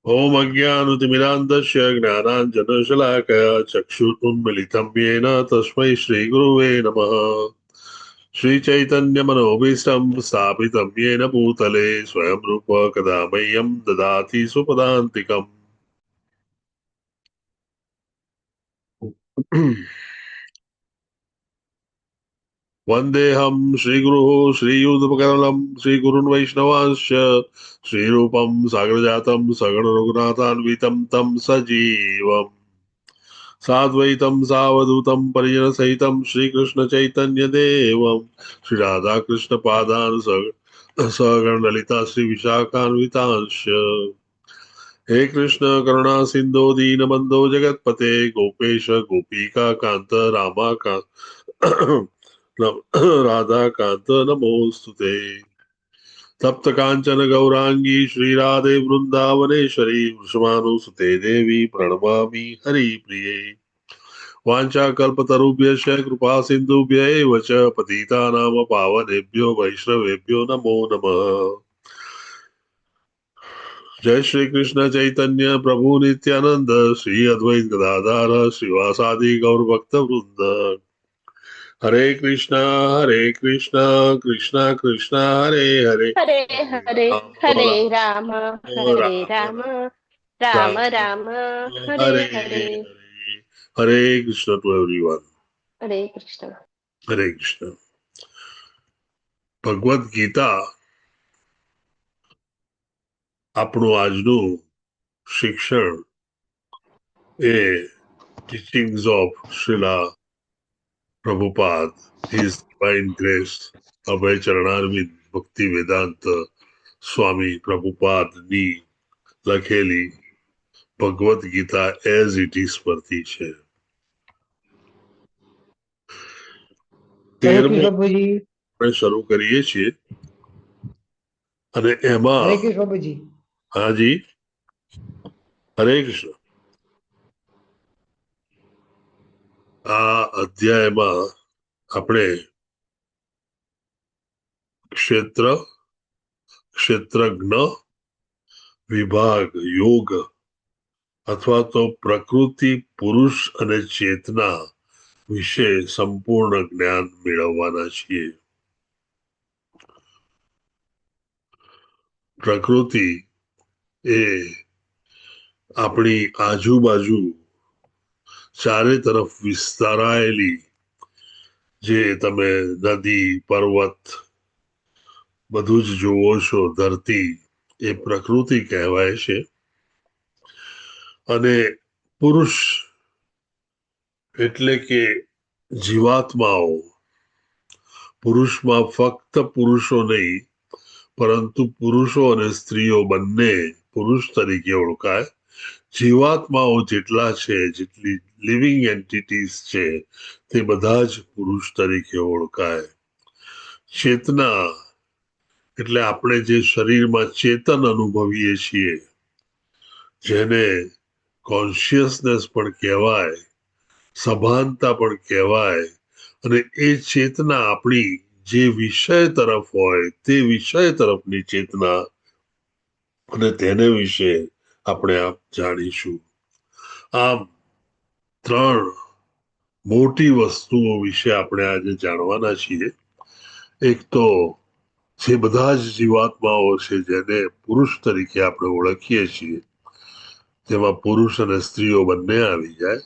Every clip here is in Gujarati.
ओम अज्ञानतिमिरान्धस्य ज्ञानाञ्जनशलाकया चक्षुरुन्मिलितं येन तस्मै श्रीगुरुवे नमः। श्रीचैतन्यमनोभीष्टं स्थापितं येन भूतले स्वयं रूप कदा मह्यं ददाति स्वपदान्तिकम्। वन्देऽहं श्रीगुरुः श्रीयुतपकमलं श्रीगुरुन् वैष्णवांश्च श्रीरूपं सागरजातं सगणरघुनाथान्वितं तं सजीवम् साद्वैतं सावधूतं परिजनसहितं श्रीकृष्णचैतन्यदेवं श्रीराधाकृष्णपादान् सगणललिता श्रीविशाखान्वितांश्च। हे कृष्ण करुणा सिन्धो दीनबन्धो जगत्पते गोपेश गोपिका कान्त राधा कान्त नमोऽस्तुते। तप्त कांचन गौरांगी श्रीराधे वृंदावनेश्वरी वृषभानुसुते देवी प्रणमामि हरिप्रिये। वाञ्छाकल्पतरुभ्यश्च कृपा सिन्धुभ्य एव च पतितानां पावनेभ्यो वैष्णवेभ्यो नमो नमः। जय श्री कृष्ण चैतन्य प्रभु नित्यानंद श्री अद्वैत गदाधर श्रीवासादि गौर भक्त वृंद। हरे कृष्णा कृष्णा कृष्णा हरे हरे हरे हरे हरे राम हरे राम राम हरे राम राम राम राम राम हरे हरे हरे। हरे। Hare Krishna to everyone. हरे कृष्ण। हरे कृष्ण। ભગવદ્ ગીતા આપણું આજનું શિક્ષણ એ teachings of Srila Prabhupada his divine grace Abhay Charanaravinda Bhaktivedanta Swami પ્રભુપાદની લખેલી Bhagavad Gita as it is પરથી છે। हरे 13મો कृष्ण प्रभु जी। આપણે શરૂ કરીએ છીએ અને એમાં हरे कृष्ण प्रभु जी। હાજી હરે કૃષ્ણ। આ અધ્યાયમાં આપણે ક્ષેત્ર ક્ષેત્રજ્ઞ વિભાગ યોગ અથવા તો પ્રકૃતિ પુરુષ અને ચેતના વિશે સંપૂર્ણ જ્ઞાન મેળવવાના છીએ। પ્રકૃતિ એ આપણી આજુબાજુ ચારે તરફ વિસ્તારાયેલી જે તમે નદી પર્વત બધું જ જુઓ છો ધરતી એ પ્રકૃતિ કહેવાય છે। અને પુરુષ એટલે કે જીવાત્માઓ પુરુષમાં ફક્ત પુરુષો નહીં પરંતુ પુરુષો અને સ્ત્રીઓ બંને પુરુષ તરીકે ઓળખાય। જીવાત્માઓ જેટલા છે જેટલી લિવિંગ એન્ટિટીઝ છે તે બધા જ પુરુષ તરીકે ઓળખાય। ચેતના એટલે આપણે જે શરીરમાં ચેતન અનુભવીએ છીએ જેને કોન્શિયસનેસ પણ કહેવાય સભાનતા પણ કહેવાય અને એ ચેતના આપણી જે વિષય તરફ હોય તે વિષય તરફની ચેતના અને તેને વિશે આપણે આપ જાણીશું। આમ ત્રણ મોટી વસ્તુઓ વિશે આપણે આજે જાણવાના છીએ। એક તો જે બધા જ જીવાત્માઓ છે જેને પુરુષ તરીકે આપણે ઓળખીએ છીએ તેમાં પુરુષ અને સ્ત્રીઓ બંને આવી જાય।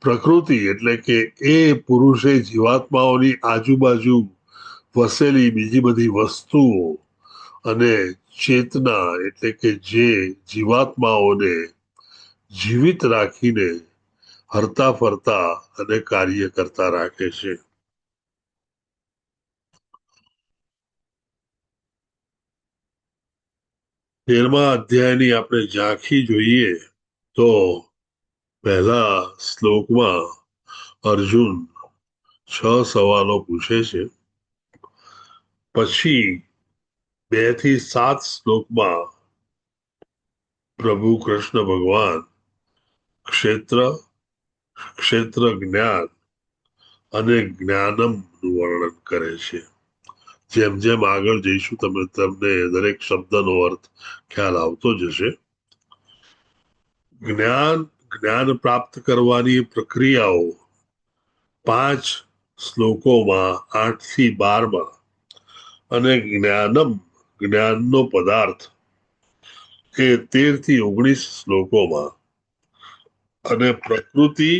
પ્રકૃતિ એટલે કે એ પુરુષે જીવાત્માઓની આજુબાજુ વસેલી બીજી બધી વસ્તુઓ અને ચેતના એટલે કે જે જીવાત્માઓને જીવિત રાખીને હરતા ફરતા અને કાર્ય કરતા રાખે છે। 13મા અધ્યાયની આપણે ઝાંખી જોઈએ તો પહેલા શ્લોકમાં અર્જુન 6 સવાલો પૂછે છે। પછી 2 થી 7 શ્લોકમાં પ્રભુ કૃષ્ણ ભગવાન ક્ષેત્ર ક્ષેત્ર જ્ઞાન અને જ્ઞાનમ નું વર્ણન કરે છે। જેમ જેમ આગળ જઈશું તમને દરેક શબ્દનો અર્થ ખ્યાલ આવતો જશે। જ્ઞાન પ્રાપ્ત કરવાની પ્રક્રિયાઓ 5 શ્લોકોમાં 8 થી 12 અને જ્ઞાનનો પદાર્થ એ 13 થી 19 શ્લોકોમાં અને પ્રકૃતિ,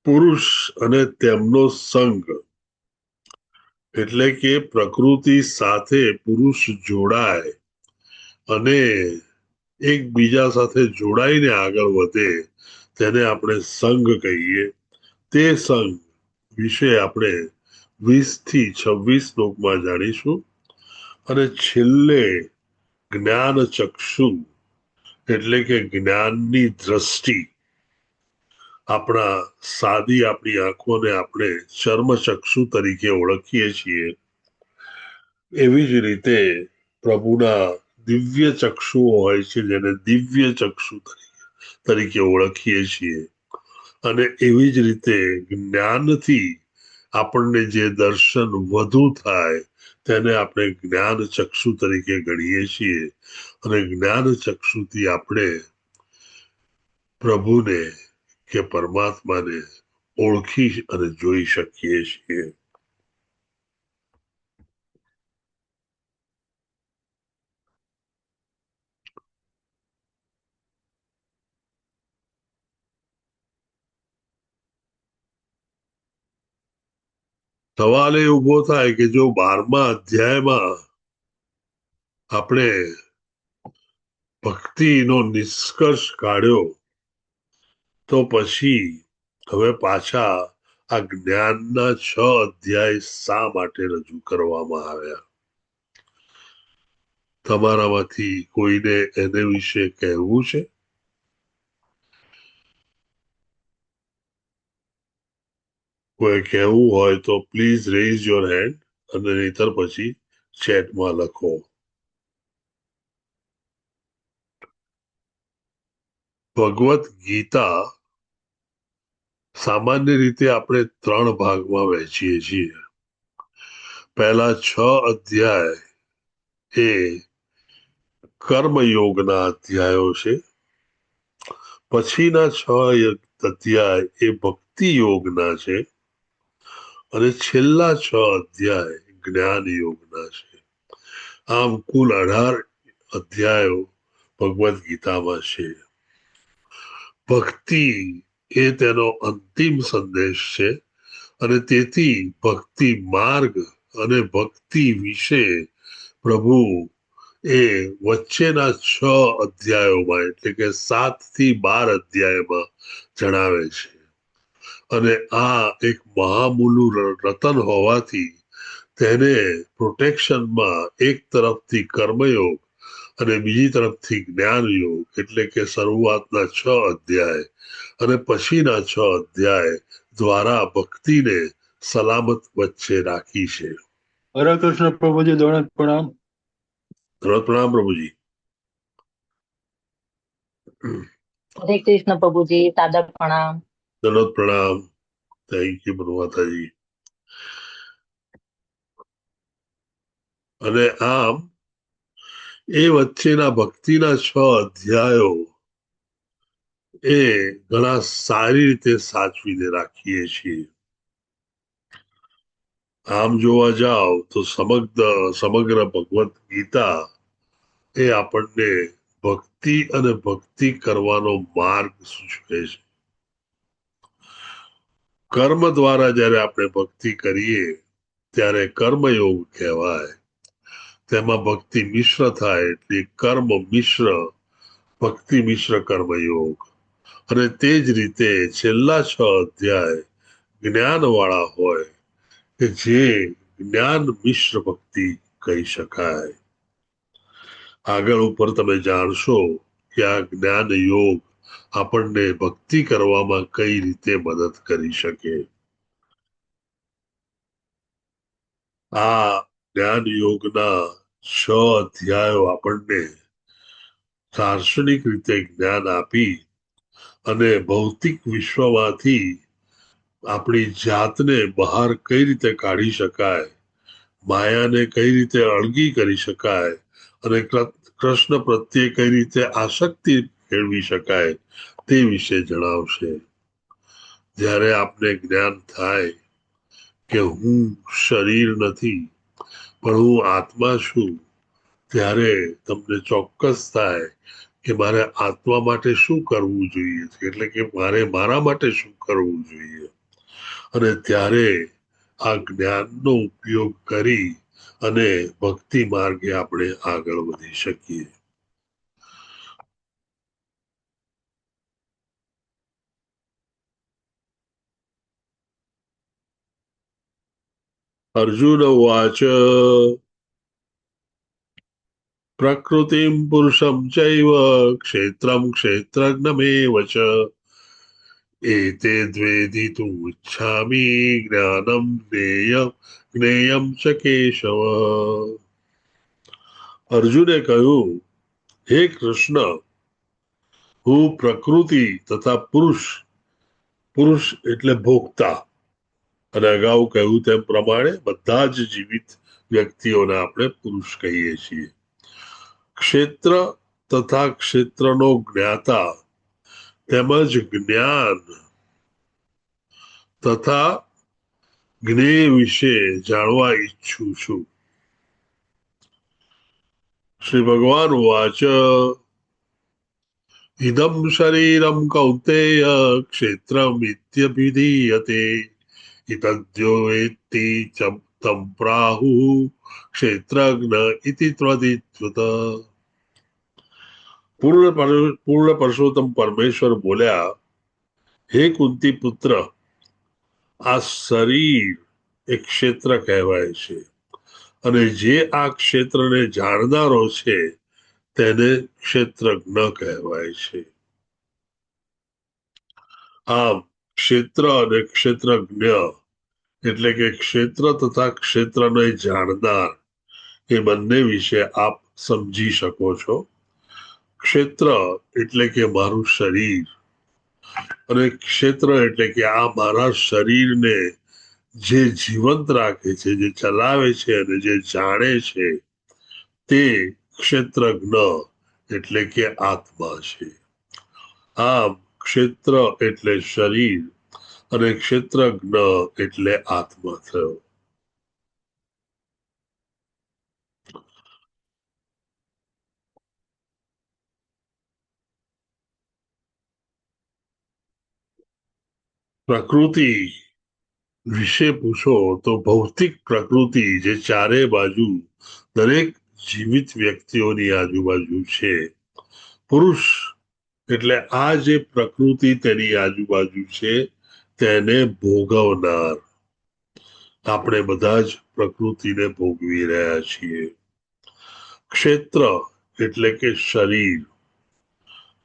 પુરુષ અને તેમનો સંગ એટલે કે પ્રકૃતિ સાથે પુરુષ જોડાય અને એકબીજા સાથે જોડાઈને આગળ વધે તેને આપણે સંગ કહીએ. તે સંગ વિશે આપણે 20 થી 26 શ્લોકમાં જાણીશું અને છેલ્લે જ્ઞાન ચક્ષુ એટલે કે જ્ઞાનની દ્રષ્ટિ, આપણી આંખોને આપણે ચર્મચક્ષુ તરીકે ઓળખીએ છીએ, એવી જ રીતે પ્રભુના દિવ્ય ચક્ષુઓ હોય છે જેને દિવ્ય ચક્ષુ તરીકે ઓળખીએ છીએ. અને એવી જ રીતે જ્ઞાનથી આપણને જે દર્શન વધુ થાય તેને આપણે જ્ઞાન ચક્ષુ તરીકે ગણીએ છીએ અને જ્ઞાન ચક્ષુથી આપણે પ્રભુને કે પરમાત્માને ઓળખી અને જોઈ શકીએ છીએ. સવાલ એ ઉભો થાય કે જો 12મા અધ્યાયમાં આપણે ભક્તિનો નિષ્કર્ષ કાઢ્યો તો પછી હવે પાછા આ જ્ઞાનના 6 અધ્યાય શા માટે રજૂ કરવામાં આવ્યા? તમારામાંથી કોઈને એને વિશે કહેવું છે? કોઈ કહેવું હોય તો પ્લીઝ રેઝ યોર હેન્ડ અને નહીતર પછી ચેટમાં લખો. ભગવત ગીતા સામાન્ય રીતે આપણે 3 ભાગમાં વહેંચીએ છીએ. પહેલા 6 અધ્યાય એ કર્મયોગના અધ્યાયો છે. પછીના 6 અધ્યાય એ ભક્તિ યોગના છે અને છેલ્લા 6 અધ્યાય જ્ઞાન યોગના છે. આમ કુલ 18 અધ્યાયો ભગવદ ગીતામાં છે. ભક્તિ એ તેનો અંતિમ સંદેશ છે અને તેથી ભક્તિ માર્ગ અને ભક્તિ વિશે પ્રભુ એ વચ્ચેના 6 અધ્યાયોમાં એટલે કે 7 થી 12 અધ્યાયમાં જણાવે છે. અને આ એક મહામૂલું રતન હોવાથી તેને પ્રોટેક્શનમાં એક તરફથી કર્મયોગ અને બીજી તરફથી જ્ઞાન યોગ એટલે કે શરૂઆતના 6 અધ્યાય અને પછીના 6 અધ્યાય દ્વારા ભક્તિને સલામત વચ્ચે રાખી છે. હરે કૃષ્ણ પ્રભુજી, દોણત પ્રણામ. પ્રણામ પ્રભુજી. હરે કૃષ્ણ પ્રભુજી, સાદા પ્રણામ. દોણત પ્રણામ. થેન્ક યુ માતાજી. અને આમ એ વચ્ચેના ભક્તિના 6 અધ્યાયો એ ઘણા સારી રીતે સાચવીને રાખીએ છીએ. આમ જોવા જાવ તો સમગ્ર ભગવત ગીતા એ આપણને ભક્તિ અને ભક્તિ કરવાનો માર્ગ સૂચવે છે. કર્મ દ્વારા જ્યારે આપણે ભક્તિ કરીએ ત્યારે કર્મયોગ કહેવાય. તેમાં ભક્તિ મિશ્ર થાય એટલે કર્મ મિશ્ર ભક્તિ મિશ્ર કર્મયોગ. અને તે જ રીતે છેલ્લા 6 અધ્યાય જ્ઞાન વાળા હોય કે જે જ્ઞાન મિશ્ર ભક્તિ કહી શકાય. આગળ ઉપર તમે જાણશો કે આ જ્ઞાન યોગ આપણને ભક્તિ કરવામાં કઈ રીતે મદદ કરી શકે. આ જ્ઞાન યોગના 6 અધ્યાયો આપણને દાર્શનિક રીતે જ્ઞાન આપી અને ભૌતિક વિશ્વમાંથી આપણી જાતને બહાર કઈ રીતે કાઢી શકાય, માયાને કઈ રીતે અળગી કરી શકાય અને કૃષ્ણ પ્રત્યે કઈ રીતે આસક્તિ કેળવી શકાય તે વિશે જણાવશે. જ્યારે આપને જ્ઞાન થાય કે હું શરીર નથી પણ હું આત્મા છું, ત્યારે તમને ચોક્કસ થાય કે મારે આત્મા માટે શું કરવું જોઈએ, એટલે કે મારે મારા માટે શું કરવું જોઈએ. અને ત્યારે આ જ્ઞાનનો ઉપયોગ કરી અને ભક્તિ માર્ગે આપણે આગળ વધી શકીએ. અર્જુન ઉવાચ પ્રકૃતિમ પુરુષમ ચૈવ ક્ષેત્રમ ક્ષેત્રજ્ઞમેવ ચ એતે દ્વેદિતુમ ઇચ્છામિ જ્ઞાનમ જ્ઞેયમ ચ કેશવ. અર્જુને કહ્યું, હે કૃષ્ણ, હું પ્રકૃતિ તથા પુરુષ એટલે ભોગતા, અને અગાઉ કહ્યું તેમ પ્રમાણે બધા જ જીવિત વ્યક્તિઓને આપણે પુરુષ કહીએ છીએ. ક્ષેત્ર તથા ક્ષેત્રનો જ્ઞાતા તેમજ જ્ઞાન તથા જ્ઞેય વિશે જાણવા ઈચ્છું છું. શ્રી ભગવાન વાચ ઇદમ શરીરમ કૌંતેય ક્ષેત્રમિત્યભિધીયતે ઇતદ્યો વેત્તિ તમ પ્રાહુઃ ક્ષેત્રજ્ઞ ઇતિ ત્વદિત્યુત. પૂર્ણ પરસોત્તમ પરમેશ્વર બોલ્યા, હે કુંતી પુત્ર, આ શરીર એક ક્ષેત્ર કહેવાય છે, અને જે આ ક્ષેત્રને જાણનારો છે તેને ક્ષેત્રજ્ઞ કહેવાય છે. આમ ક્ષેત્ર અને ક્ષેત્રજ્ઞ એટલે કે ક્ષેત્ર તથા ક્ષેત્રને જાણનાર એ બંને વિશે આપ સમજી શકો છો. ક્ષેત્ર એટલે કે મારું શરીર, અને ક્ષેત્ર એટલે કે આ મારા શરીરને જે જીવંત રાખે છે, જે ચલાવે છે અને જે જાણે છે તે ક્ષેત્રજ્ઞ એટલે કે આત્મા છે. આમ ક્ષેત્ર એટલે શરીર અને ક્ષેત્રજ્ઞ એટલે આત્મા થયો. પ્રકૃતિ વિશે પૂછો તો ભૌતિક પ્રકૃતિ જે ચારે બાજુ દરેક જીવિત વ્યક્તિઓની આજુબાજુ છે. પુરુષ એટલે આ જે પ્રકૃતિ તેની આજુબાજુ છે તેને ભોગવનાર. આપણે બધા જ પ્રકૃતિને ભોગવી રહ્યા છીએ. ક્ષેત્ર એટલે કે શરીર,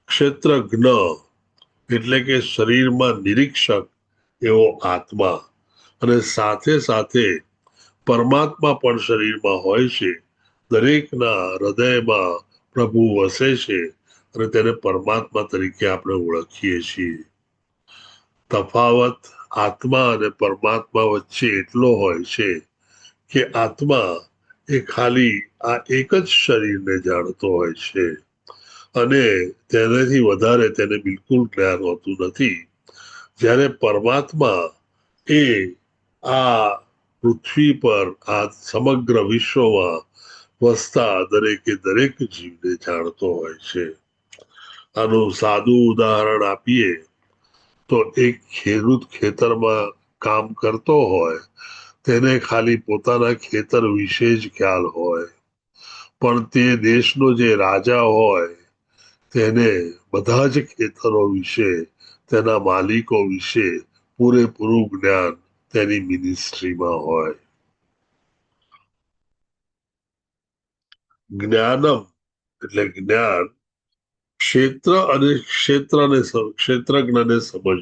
ક્ષેત્રજ્ઞ એટલે કે શરીરમાં નિરીક્ષક એવો આત્મા, અને સાથે સાથે પરમાત્મા પણ શરીરમાં હોય છે. દરેકના હૃદયમાં પ્રભુ વસે છે અને તેને પરમાત્મા તરીકે આપણે ઓળખીએ છીએ. તફાવત આત્મા અને પરમાત્મા વચ્ચે એટલો હોય છે કે આત્મા એ ખાલી આ એક જ શરીરને જાણતો હોય છે, અને તેનાથી વધારે તેને બિલકુલ જ્ઞાન હોતું નથી. જ્યારે પરમાત્મા એ આ પૃથ્વી પર આ સમગ્ર વિશ્વમાં વસતા દરેકે દરેક જીવને જાણતો હોય છે. આનું સાદું ઉદાહરણ આપીએ તો એક ખેડૂત ખેતરમાં કામ કરતો હોય, તેને ખાલી પોતાના ખેતર વિશે જ ખ્યાલ હોય, પણ તે દેશનો જે રાજા હોય તેને બધા જ ખેતરો વિશે, તેના માલિકો વિશે પૂરેપૂરું જ્ઞાન તેની મિનિસ્ટ્રીમાં હોય. જ્ઞાનમ એટલે જ્ઞાન, ક્ષેત્ર અને ક્ષેત્રજ્ઞને સમજવું,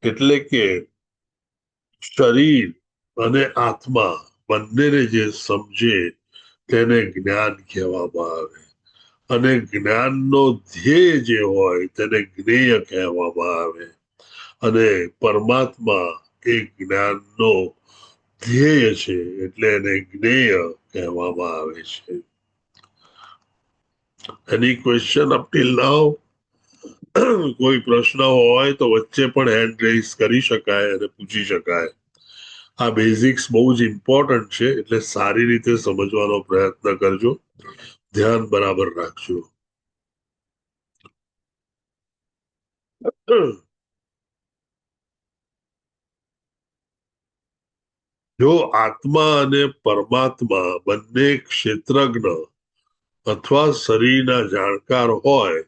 એટલે કે શરીર અને આત્મા બંનેને જે સમજે તેને જ્ઞાન કહેવામાં આવે, અને જ્ઞાનનો ધ્યેય જે હોય તેને જ્ઞેય કહેવામાં આવે, અને પરમાત્મા એ જ્ઞાનનો ધ્યેય છે એટલે એને જ્ઞેય કહેવામાં આવે છે. એની ક્વેશ્ચન અપ ટિલ નાઉ? કોઈ પ્રશ્ન હોય તો વચ્ચે પણ હેન્ડ રેઝ કરી શકાય અને પૂછી શકાય. આ બેઝિક્સ બહુ જ ઇમ્પોર્ટન્ટ છે, એટલે સારી રીતે સમજવાનો પ્રયત્ન કરજો, ધ્યાન બરાબર રાખજો. જો આત્મા અને પરમાત્મા બંને ક્ષેત્રજ્ઞ અથવા શરીરના જાણકાર હોય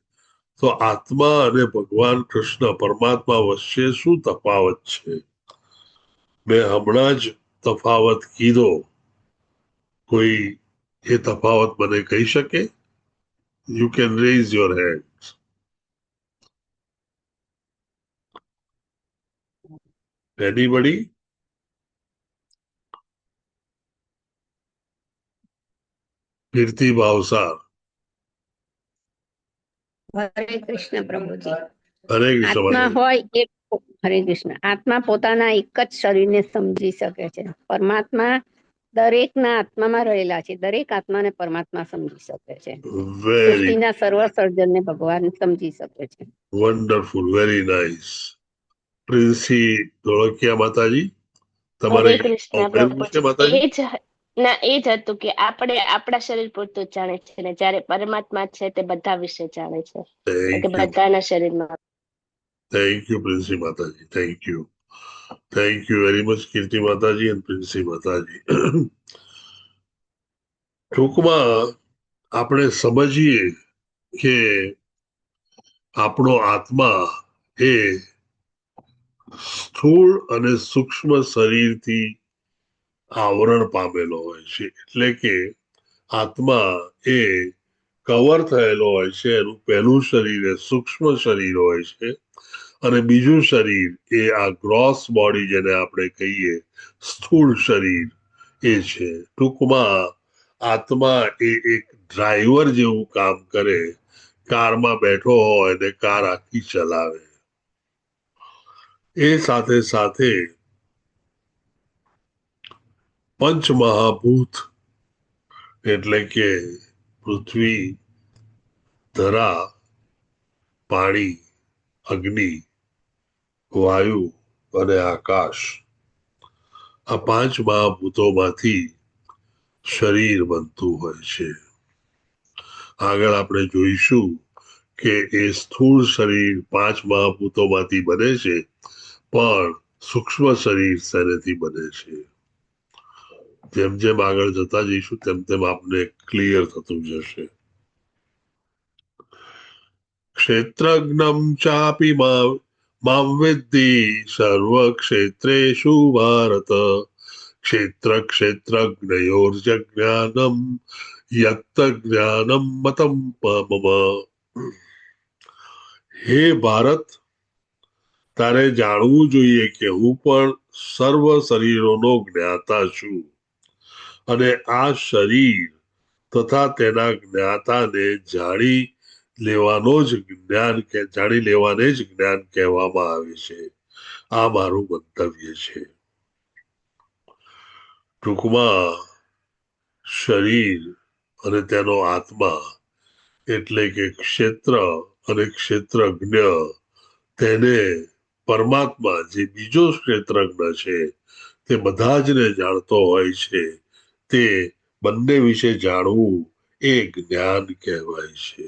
તો આત્મા અને ભગવાન કૃષ્ણ પરમાત્મા વચ્ચે શું તફાવત છે? મેં હમણાં જ તફાવત કીધો. કોઈ એ તફાવત મને કહી શકે? You can raise your hand. Anybody? Kirti Bhavsar. Hare Krishna પ્રભુજી. હરે કૃષ્ણ આત્મા માતાજી. હોય એક હરે કૃષ્ણ આત્મા પોતાના એક જ શરીરને સમજી શકે છે. પરમાત્મા દરેકના આત્મામાં રહેલા છે. દરેક આત્માને પરમાત્મા સમજી શકે છે. વેરી સૃષ્ટિના સર્વ સર્જનને ભગવાન સમજી શકે છે. Wonderful, very nice. Princy Dholakia માતાજી, હરે તમારે કૃષ્ણ કહેવું છે પ્રભુજી. માતાજી? એ જ હતું કે આપણે આપણા શરીર પૂરતું જ જાણે છે ને જ્યારે પરમાત્મા છે તે બધા વિશે જાણે છે, કે થેન્ક યુ, બધાના શરીરમાં. Thank you Princy Mataji, thank you. Thank you very much Kirti Mataji અને પ્રિન્સી માતાજી. ટૂંકમાં આપણે સમજીએ કે આપણો આત્મા એ સ્થૂળ અને સૂક્ષ્મ શરીરથી આવરણ પામેલો હોય છે. એટલે કે આત્મા એ કવર થયેલો હોય છે. એનું પહેલું શરીર એ સૂક્ષ્મ શરીર હોય છે અને બીજું શરીર એ આ ગ્રોસ બોડી જેને આપણે કહીએ સ્થૂળ શરીર એ છે. ટૂંકમાં આત્મા એ એક ડ્રાઈવર જેવું કામ કરે. કારમાં બેઠો હોય ને કાર આખી ચલાવે. એ સાથે સાથે પંચમહાભૂત એટલે કે પૃથ્વી, ધરા, પાણી, અગ્નિ, વાયુ અને આકાશ, આ પાંચ મહાભૂતોમાંથી શરીર બનતું હોય છે. આગળ આપણે જોઈશું કે એ સ્થૂળ શરીર પાંચ મહાભૂતોમાંથી બને છે, પણ સૂક્ષ્મ શરીર શેનેથી બને છે? જેમ જેમ આગળ જતા જઈશું તેમ તેમ આપને ક્લિયર થતું જશે. ક્ષેત્રજ્ઞમ ચાપી મામ વિદ્ધિ સર્વ ક્ષેત્રેષુ ભારત ક્ષેત્ર ક્ષેત્રજ્ઞયોર્જ્ઞાનમ યત્ત જ્ઞાનમ મતમ મમ. હે ભારત, તારે જાણવું જોઈએ કે હું પણ સર્વ શરીરોનો જ્ઞાતા છું અને આ શરીર તથા તેના જ્ઞાતાને જાણી લેવાને જ જ્ઞાન કહેવામાં આવે છે. આ મારું મંતવ્ય છે. ટૂંકમાં શરીર અને તેનો આત્મા એટલે કે ક્ષેત્ર અને ક્ષેત્રજ્ઞ, તેને પરમાત્મા જે બીજો ક્ષેત્રજ્ઞ છે તે બધા જ ને જાણતો હોય છે. તે બંને વિશે જાણવું એ જ્ઞાન કહેવાય છે.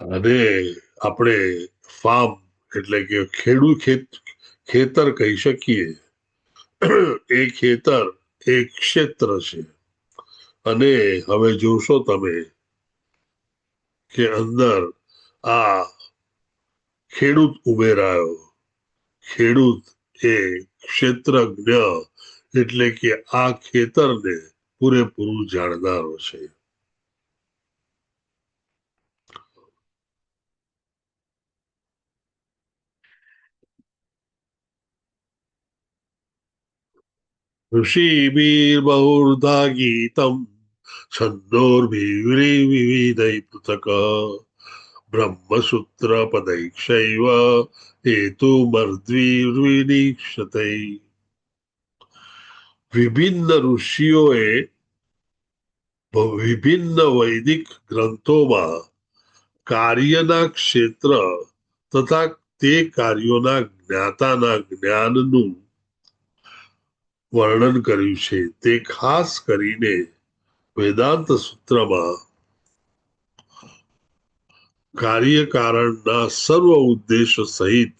અને આપણે ફાર્મ એટલે કે ખેતર કહી શકીએ. એ ખેતર એક ક્ષેત્ર છે. અને હવે જોશો તમે કે અંદર આ ખેડૂત ઉમેરાયો. ખેડૂત એ ક્ષેત્રજ્ઞ એટલે કે આ ખેતરને પૂરેપૂરું જાણનારો છે. ऋषिभिर्बहुधा गीतम् छन्दोर्भिर्विविधैः पृथक् ब्रह्मसूत्रपदैक्षैव हेतुमर्द्भिर्विनीक्षते. વિભિન્ન ઋષિઓએ વિભિન્ન વૈદિક ગ્રંથોમાં કાર્યના ક્ષેત્ર તથા તે કાર્યોના જ્ઞાતાના જ્ઞાનનું વર્ણન કર્યું છે. તે ખાસ કરીને વેદાંત સૂત્રમાં કાર્યકારણના સર્વ ઉદ્દેશ સહિત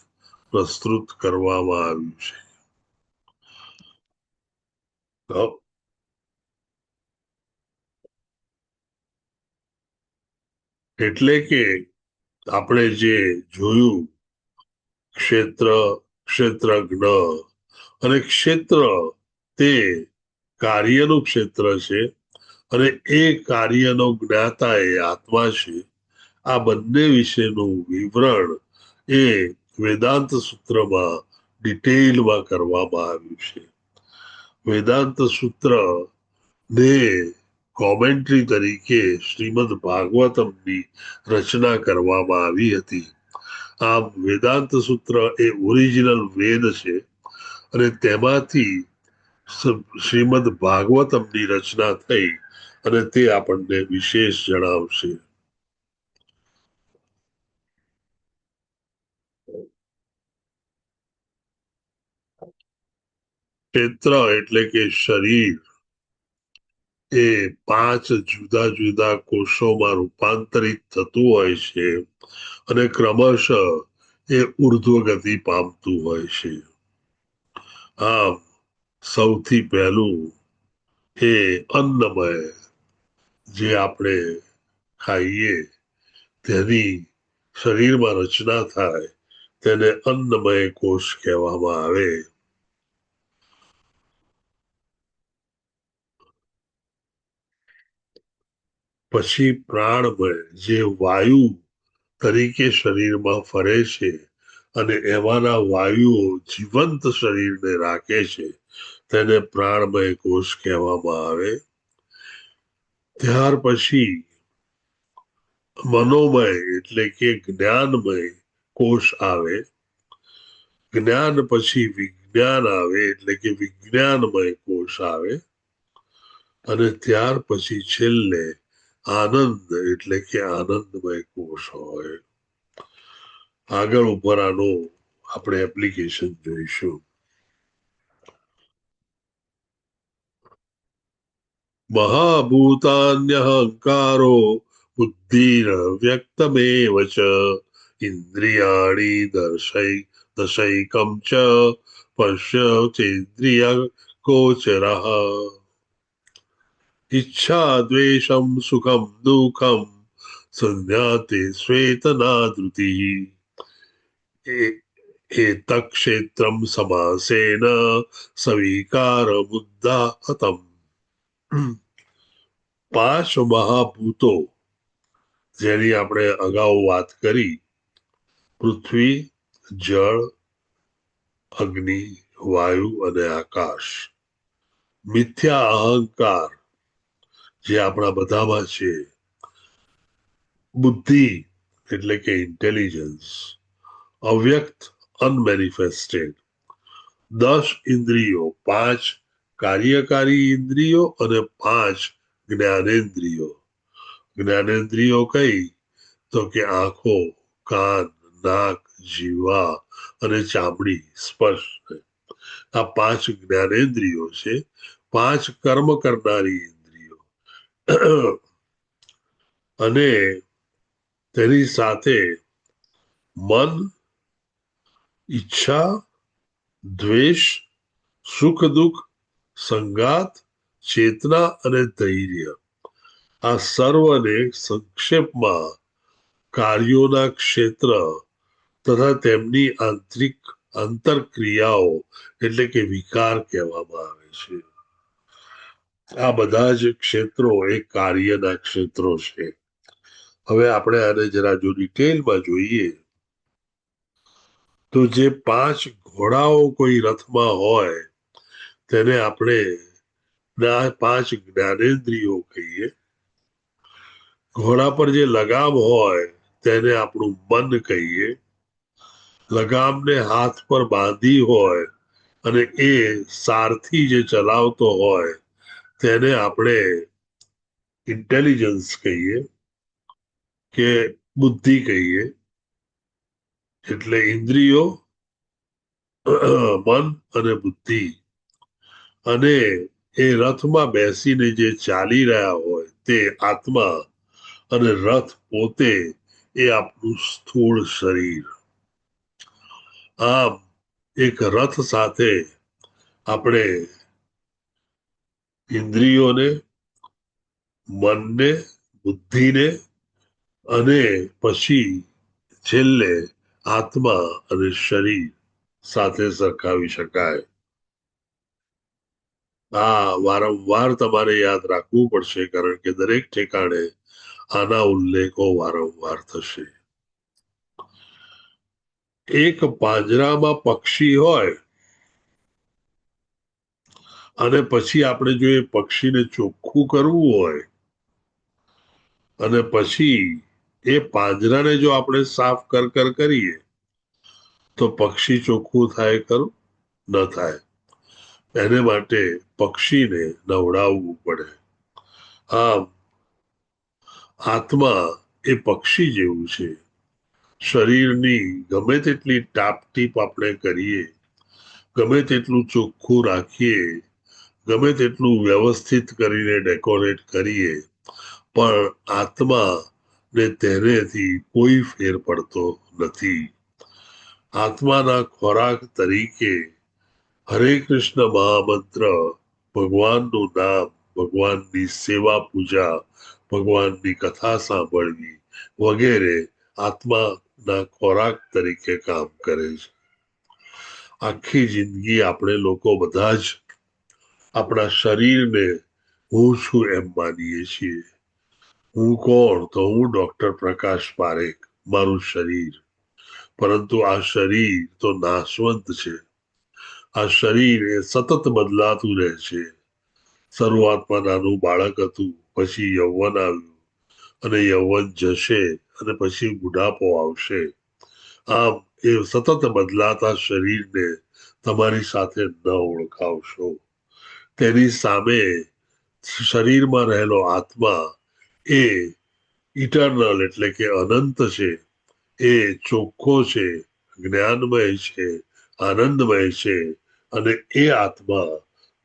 પ્રસ્તુત કરવામાં આવ્યું છે. એટલે કે આપણે જે જોયું ક્ષેત્ર, ક્ષેત્રજ્ઞ અને ક્ષેત્ર તે કાર્યનું ક્ષેત્ર છે અને એ કાર્યનો જ્ઞાતા એ આત્મા છે. આ બંને વિશેનું વિવરણ એ વેદાંત સૂત્રમાં ડિટેલમાં કરવામાં આવ્યું છે. વેદાંત સૂત્ર ને કોમેન્ટ્રી તરીકે શ્રીમદ ભાગવતમની રચના કરવામાં આવી હતી. આમ વેદાંત સૂત્ર એ ઓરિજિનલ વેદ છે અને તેમાંથી શ્રીમદ ભાગવતમની રચના થઈ અને તે આપણને વિશેષ જણાવશે. ક્ષેત્ર એટલે કે શરીર એ 5 જુદા જુદા કોષોમાં રૂપાંતરિત થતું હોય છે અને ક્રમશઃ એ ઉર્ધ્વ ગતિ પામતું હોય છે. આમ સૌથી પહેલું એ અન્નમય, જે આપણે ખાઈએ તેની શરીરમાં રચના થાય તેને અન્નમય કોષ કહેવામાં આવે. પછી પ્રાણમય, જે વાયુ તરીકે શરીરમાં ફરે છે અને એમાંના વાયુઓ જીવંત શરીરને રાખે છે તેને પ્રાણમય કોષ કહેવામાં આવે. ત્યાર પછી મનોમય એટલે કે જ્ઞાનમય કોષ આવે. જ્ઞાન પછી વિજ્ઞાન આવે એટલે કે વિજ્ઞાનમય કોષ આવે અને ત્યાર પછી છેલ્લે આનંદ એટલે કે આનંદમય કોષ હોય. આગળ ઉપર આનો આપણે એપ્લિકેશન જોઈશું. મહાભૂતાન્યહંકારો બુદ્ધિર વ્યક્તમેવ ચ ઇન્દ્રિયાણી દશૈકમ ચ પશ્યેન્દ્રિય ગોચરઃ ઈચ્છા દ્વેષમ સુખમ દુઃખમ સંધ્યાતે શ્વેતના ધૃતિ એતક્ષેત્રમ સમાસેન સવિકાર બુદ્ધાહતમ. 5 મહાભૂતો જેની આપણે અગાઉ વાત કરી, પૃથ્વી, જળ, અગ્નિ, વાયુ અને આકાશ. મિથ્યા અહંકાર જે આપણા બધામાં છે, બુદ્ધિ એટલે કે ઇન્ટેલિજન્સ, અવ્યક્ત અનમેનિફેસ્ટેડ, 10 ઇન્દ્રિયો, 5 કાર્યકારી ઇન્દ્રિયો અને 5 જ્ઞાનેન્દ્રિયો. જ્ઞાનેન્દ્રિયો કઈ? તો કે આંખો, કાન, નાક, જીવા અને ચામડી, સ્પર્શ. આ 5 જ્ઞાનેન્દ્રિયો છે. 5 કર્મ કરનારી ઇન્દ્રિયો અને તેની સાથે મન, ઈચ્છા, દ્વેષ, સુખ દુઃખ, સંગાત, ચેતના અને ધૈર્ય. આ સર્વને સંક્ષેપમાં કાર્યોના ક્ષેત્ર તથા તેમની આંતરક્રિયાઓ એટલે કે વિકાર કહેવામાં આવે છે. આ બધા જ ક્ષેત્રો એ કાર્યના ક્ષેત્રો છે. હવે આપણે આને જરા જો ડિટેલમાં જોઈએ તો જે 5 ઘોડાઓ કોઈ રથમાં હોય તેને આપણે 5 જ્ઞાનેન્દ્રિયો કહીએ. ઘોડા પર જે લગામ હોય તેને આપણું મન કહીએ. લગામને હાથ પર બાંધી હોય અને એ સારથી જે ચલાવતો હોય તેને આપણે ઇન્ટેલિજન્સ કહીએ કે બુદ્ધિ કહીએ. એટલે ઇન્દ્રિયો, મન અને બુદ્ધિ, અને એ રથમાં બેસીને જે ચાલી રહ્યા હોય તે આત્મા, અને રથ પોતે એ આપણું સ્થૂળ શરીર. આમ એક રથ સાથે આપણે ઇન્દ્રિયોને, મનને, બુદ્ધિને અને પછી છેલ્લે આત્મા અને શરીર સાથે સરખાવી શકાય. આ વારંવાર તમારે યાદ રાખવું પડશે, કારણ કે દરેક ઠેકાણે આના ઉલ્લેખો વારંવાર થશે. એક પાંજરામાં પક્ષી હોય અને પછી આપણે જો એ પક્ષીને ચોખ્ખું કરવું હોય અને પછી એ પાંજરાને જો આપણે સાફ કર કરીએ તો પક્ષી ચોખ્ખું થાય ખરું? ન થાય. એને માટે પક્ષીને નવડાવવું પડે. આમ આત્મા એ પક્ષી જેવું છે. શરીરની ગમે તેટલી ટાપટીપ આપણે કરીએ, ગમે તેટલું ચોખ્ખું રાખીએ, ગમે તેટલું વ્યવસ્થિત કરીને ડેકોરેટ કરીએ, પણ આત્મા ને તેનેથી કોઈ ફેર પડતો નથી. આત્માના ખોરાક તરીકે હરે કૃષ્ણ મહામંત્ર, ભગવાનનું નામ, ભગવાનની સેવા પૂજા, ભગવાનની કથા સાંભળવી વગેરે આત્માના ખોરાક તરીકે કામ કરે છે. આખી જિંદગી આપણે લોકો બધા જ આપણા શરીરને હું છું એમ માનીએ છીએ. હું કોણ? તો હું ડોક્ટર પ્રકાશ પારેખ, મારું શરીર. પરંતુ આ શરીર તો નાશવંત છે. આ શરીર એ સતત બદલાતું રહે છે. શરૂઆતમાં નાનું બાળક હતું, પછી યૌવન આવ્યું, અને યૌવન જશે, અને પછી બુઢાપો આવશે. આમ એ સતત બદલાતા શરીરને તમારી સાથે ન ઓળખાવશો. તેની સામે શરીરમાં રહેલો આત્મા એ ઇટરનલ એટલે કે અનંત છે. એ ચોખ્ખો છે, જ્ઞાનમય છે, આનંદમય છે, અને એ આત્મા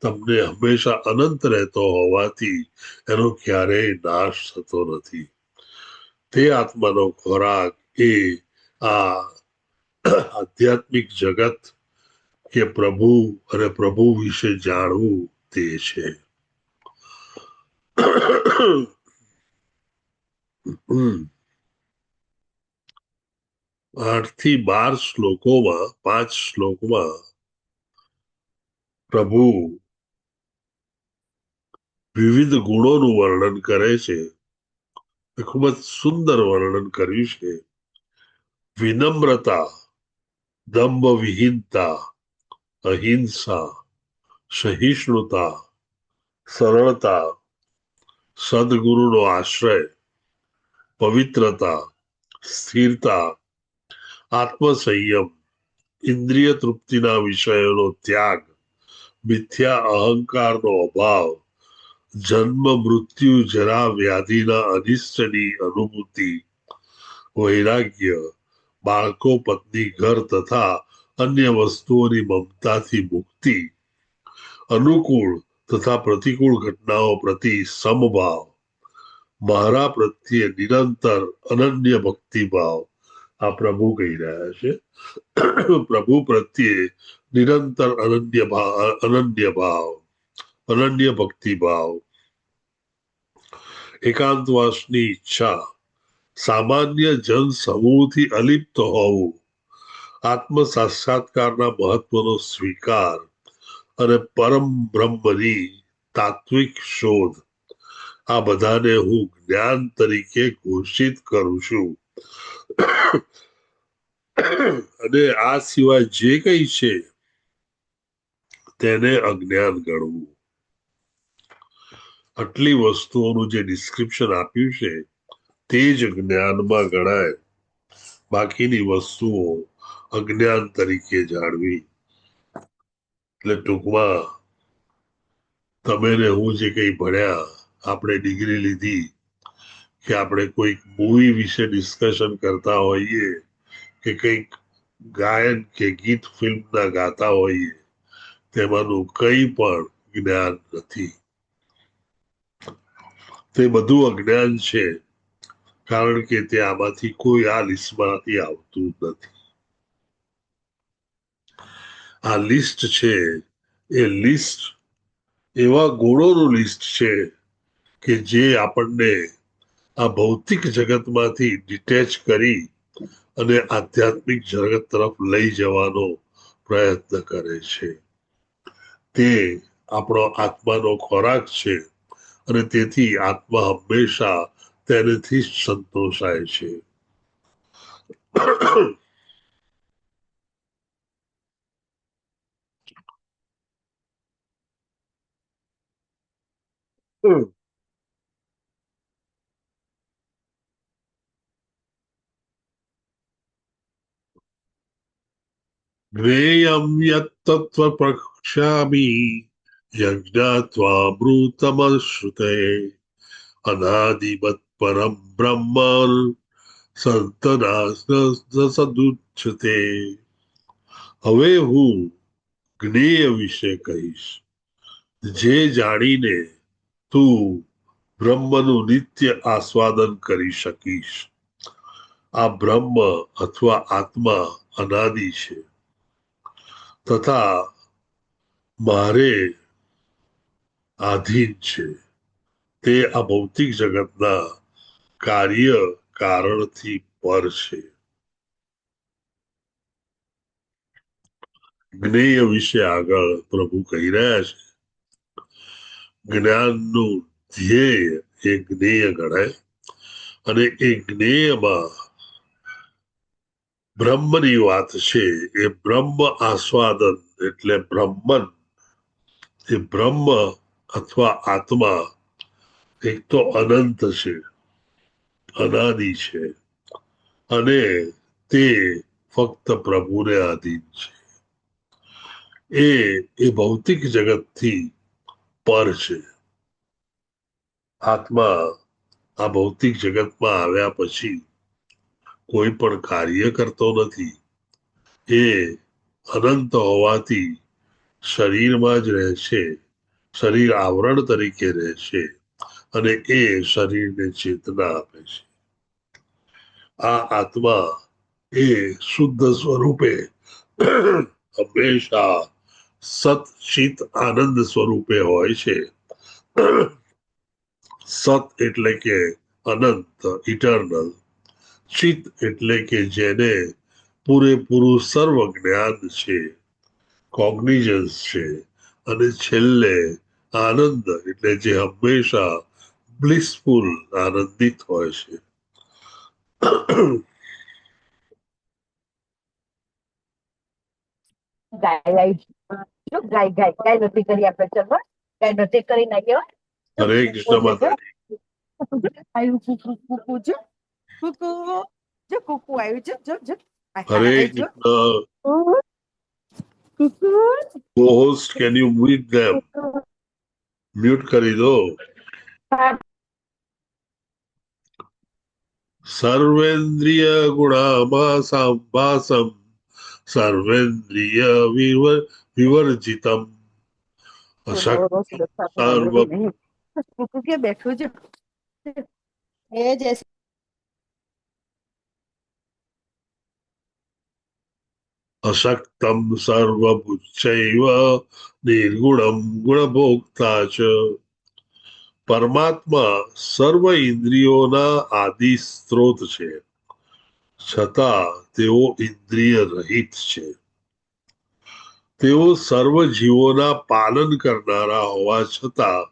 તમને હંમેશા અનંત રહેતો હોવાથી એનો ક્યારેય નાશ થતો નથી. તે આત્માનો ખોરાક એ આ આધ્યાત્મિક જગત કે પ્રભુ અને પ્રભુ વિશે જાણવું તે છે. 8 થી 12 શ્લોકોમાં 5 શ્લોકમાં પ્રભુ વિવિધ ગુણોનું વર્ણન કરે છે. ખૂબ જ સુંદર વર્ણન કર્યું છે. વિનમ્રતા, દંભ વિહીનતા, અહિંસા, સહિષ્ણુતા, સરળતા, સદગુરુનો આશ્રય, પવિત્રતા, સ્થિરતા, આત્મસંયમ, ઇન્દ્રિય તૃપ્તિના વિષયોનો ત્યાગ, મિથ્યા અહંકારનો અભાવ, જન્મ મૃત્યુ જરા વ્યાધિના અનિષ્ટની અનુભૂતિ, વૈરાગ્ય, બાળકો, પત્ની, ઘર તથા અન્ય વસ્તુઓની મમતાથી મુક્તિ, અનુકૂળ તથા પ્રતિકૂળ ઘટનાઓ પ્રતિ સમભાવ, મારા પ્રત્યે નિરંતર અનન્ય ભક્તિભાવ. આ પ્રભુ કહી રહ્યા છે. પ્રભુ પ્રત્યે નિરંતર અનન્ય ભાવ, અનન્ય ભક્તિભાવ, એકાંતવાસની ઈચ્છા, સામાન્ય જન સમૂહથી અલિપ્ત હોવું, આત્મ સાક્ષાત્કારના મહત્વનો સ્વીકાર, અને પરમ બ્રહ્મની તાત્વિક શોધ. આ બધાને હું જ્ઞાન તરીકે ઘોષિત કરું છું. અને આ સિવાય જે કઈ છે તેને અજ્ઞાન ગણવું. આટલી વસ્તુઓનું જે ડિસ્ક્રિપ્શન આપ્યું છે તે જ જ્ઞાનમાં ગણાય. બાકીની વસ્તુઓ અજ્ઞાન તરીકે જાણવી. એટલે ટૂંકમાં તમે ને હું જે કંઈ ભણ્યા, આપણે ડિગ્રી લીધી કે આપણે કોઈક મૂવી વિશે ડિસ્કશન કરતા હોઈએ કે કંઈક ગાયન કે ગીત ફિલ્મના ગાતા હોઈએ, તેમાંનું કંઈ પણ જ્ઞાન નથી. તે બધું અજ્ઞાન છે, કારણ કે તે આમાંથી કોઈ આ લિસ્ટમાંથી આવતું નથી. આ લિસ્ટ છે એ લિસ્ટ એવા ગુણોનું લિસ્ટ છે કે જે આપણને આ ભૌતિક જગતમાંથી ડિટેચ કરી અને આધ્યાત્મિક જગત તરફ લઈ જવાનો પ્રયત્ન કરે છે. તે આપણો આત્માનો ખોરાક છે અને તેથી આત્મા હંમેશા તેનાથી જ સંતોષાય છે. જ્ઞેયં યત્તત્વ પ્રક્ષ્યામિ યજ્ઞાત્વામૃતમશ્નુતે અનાદિવત પરમ બ્રહ્મન સદુચ્યતે. હવે હું જ્ઞેય વિશે કહીશ, જે જાણીને તું બ્રહ્મનું નિત્ય આસ્વાદન કરી શકીશ. આ બ્રહ્મ અથવા આત્મા અનાદિ છે તથા મારે આધીન છે. તે આ ભૌતિક જગતના કાર્ય કારણથી પર છે. જ્ઞેય વિશે આગળ પ્રભુ કહી રહ્યા છે, જ્ઞાનનું ધ્યેય એ જ્ઞેય ગણાય અને એ જ્ઞેયમાં બ્રહ્મની વાત છે. એ બ્રહ્મ આસ્વાદન એટલે બ્રહ્મન, એ બ્રહ્મ અથવા આત્મા એક તો અનંત છે, અનાદિ છે અને તે ફક્ત પ્રભુને આધીન છે. એ ભૌતિક જગતથી પર છે. આત્મા આ ભૌતિક જગતમાં આવ્યા પછી કોઈ પણ કાર્ય કરતો નથી. એ અનંત હોવાથી શરીરમાં જ રહે છે, શરીર આવરણ તરીકે રહે છે અને એ શરીરને ચેતના આપે છે. આ આત્મા એ શુદ્ધ સ્વરૂપે હંમેશા સત ચિત આનંદ સ્વરૂપે હોય છે. સત એટલે કે અનંત, ઇટર્નલ. ચિત એટલે કે જેને પૂરેપૂરું સર્વ જ્ઞાન છે, કોગ્નિઝન્સ છે, અને છેલ્લે આનંદ એટલે જે હંમેશા બ્લિસફુલ, આનંદિત હોય છે. ગાય જો ગાય નથી કરી આપણે, ચલો ગાય નથી કરી નાખ્યો. હરે કૃષ્ણ માતાજી. આવ્યું કુકુ કુકુ જો કુકુ જો કુકુ આવ્યું જો જો જો હરે કૃષ્ણ. કુકુ Co-host, can you mute them? Mute કરી દો. સર્વેન્દ્રિય ગુણામાસમ સર્વેન્દ્રિય વિવર્જિતમ સર્વ કુકુ કે બેઠું જો એ જે અશક્તમ સર્વભૂતૈવ નિર્ગુણમ ગુણભોક્તા ચ. પરમાત્મા સર્વ ઇન્દ્રિયોના આદિ સ્ત્રોત છે, છતાં તેઓ ઇન્દ્રિય રહિત છે. તેઓ સર્વ જીવોના પાલન કરનારા હોવા છતાં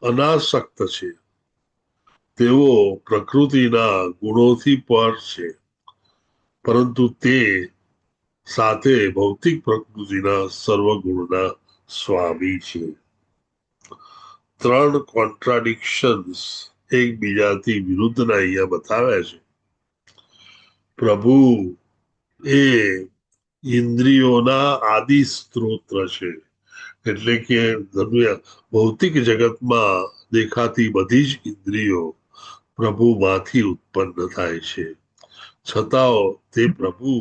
અનાસક્ત છે. તેઓ પ્રકૃતિના ગુણોથી પર છે, પરંતુ તે સાથે ભૌતિક પ્રકૃતિના સર્વગુણના સ્વામી છે. ત્રણ કોન્ટ્રાડિક્શન્સ એકબીજાથી વિરુદ્ધના અહીંયા બતાવ્યા છે. પ્રભુ એ ઇન્દ્રિયોના આદિ સ્ત્રોત છે, એટલે કે ભૌતિક જગતમાં દેખાતી બધી જ ઇન્દ્રિયો પ્રભુમાંથી ઉત્પન્ન થાય છે, છતાં તે પ્રભુ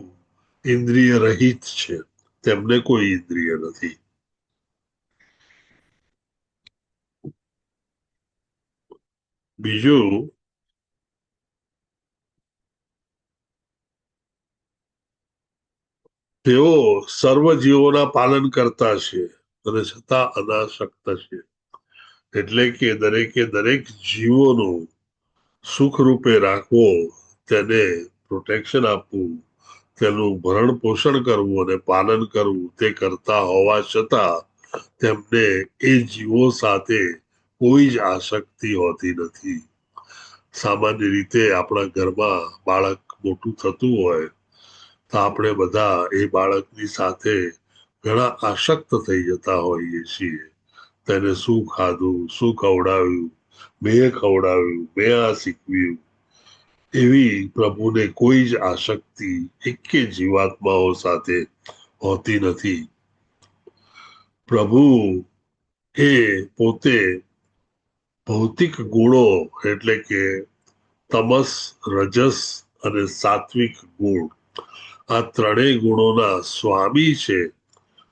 ઇન્દ્રિય રહિત છે, તેમને કોઈ ઇન્દ્રિય નથી. બીજું, તેઓ સર્વ જીવોના પાલન કરતા છે અને છતાં અનાસક્ત છે. એટલે કે દરેક જીવોનું સુખ રૂપે રાખવો, તેને પ્રોટેક્શન આપવું, તેનું ભરણ પોષણ કરવું અને પાલન કરવું તે કરતા હોવા છતાં તેમને એ જીવો સાથે કોઈ જ આસક્તિ હોતી નથી. સામાન્ય રીતે આપણા ઘરમાં બાળક મોટું થતું હોય તો આપણે બધા એ બાળકની સાથે ઘણા આસક્ત થઈ જતા હોઈએ છીએ. તેને શું ખાધું, શું ખવડાવ્યું, મેં આ શીખવ્યું. એવી પ્રભુને કોઈ જ આસક્તિ એકે જીવાત્માઓ સાથે હોતી નથી. પ્રભુ એ પોતે ભૌતિક ગુણો એટલે કે તમસ, રજસ અને સાત્વિક ગુણ, આ ત્રણેય ગુણોના સ્વામી છે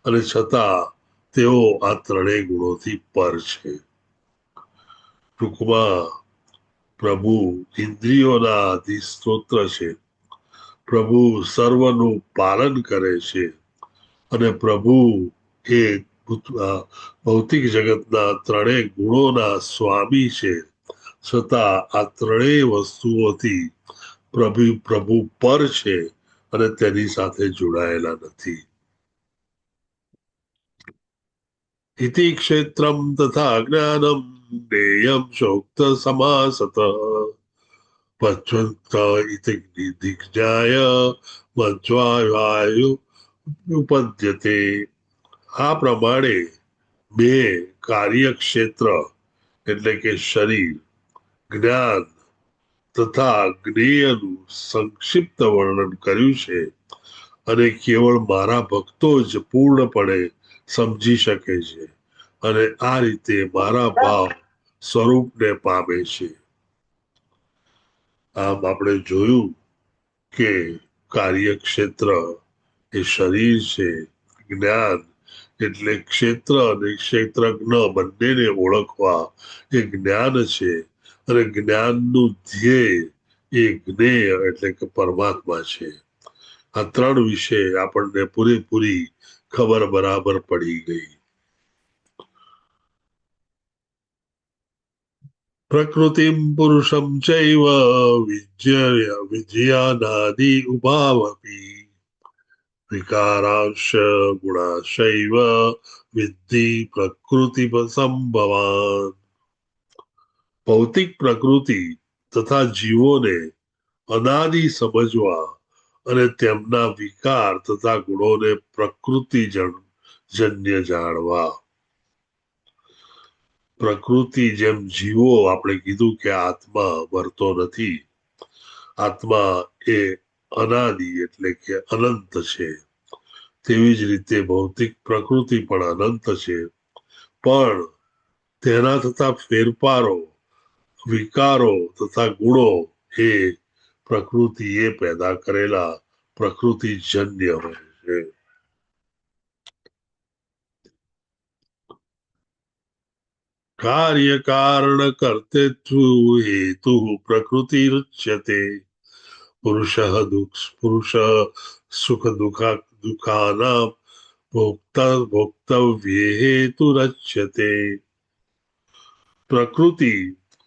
અને છતાં તેઓ આ ત્રણેય ગુણોથી પર છે. ટૂંકમાં પ્રભુ ઇન્દ્રિયોના અધિસ્તોત્ર છે, પ્રભુ સર્વનું પાલન કરે છે અને પ્રભુ એ ભૌતિક જગતના ત્રણેય ગુણોના સ્વામી છે, છતાં આ ત્રણેય વસ્તુઓથી પ્રભુ પર છે અને તેની સાથે જોડાયેલા નથી. ઇતિ ક્ષેત્રમ તથા જ્ઞાનમ જ્ઞેયમ ચોક્ત સમાસત પચ્વંત ઇતિ દિગ્જાય મજ્વાયુ ઉપદ્યતે. આ પ્રમાણે બે કાર્યક્ષેત્ર એટલે કે શરીર, જ્ઞાન તથા જ્ઞેયનું સંક્ષિપ્ત વર્ણન કર્યું છે અને કેવળ મારા ભક્તો જ પૂર્ણપણે સમજી શકે છે અને આ રીતે મારા ભાવ સ્વરૂપને પામે છે. આમ આપણે જોયું કે કાર્યક્ષેત્ર એ શરીર છે, જ્ઞાન એટલે ક્ષેત્ર અને ક્ષેત્રજ્ઞ બંનેને ઓળખવા એ જ્ઞાન છે અને જ્ઞાનનું ધ્યેય એ જ્ઞેય એટલે કે પરમાત્મા છે. આ ત્રણ વિશે આપણને પૂરેપૂરી ખબર બરાબર પડી ગઈ. પ્રકૃતિમ પુરુષમ ચૈવ વિજયાનાદિ ઉભાવપી વિકારાંશ ગુણાશૈવ વિદ્ધિ પ્રકૃતિ સંભવાન. ભૌતિક પ્રકૃતિ તથા જીવોને અનાદિ સમજવા અને તેમના વિકાર તથા ગુણોને પ્રકૃતિ જન્ય જાણવા. પ્રકૃતિ જેમ જીવો આપણે કીધું કે આત્મા મરતો નથી, આત્મા એ અનાદિ એટલે કે અનંત છે, તેવી જ રીતે ભૌતિક પ્રકૃતિ પણ અનંત છે, પણ તેના થતા ફેરફારો, વિકારો તથા ગુણો એ પ્રકૃતિએ પેદા કરેલા પ્રકૃતિજન્ય હોય છે. કાર્ય કારણ કર્તૃત્વ હેતુ પ્રકૃતિ રુચ્યતે. પુરુષ સુખ દુઃખાના ભોક્તવ્ય હેતુ રચ્યતે. પ્રકૃતિ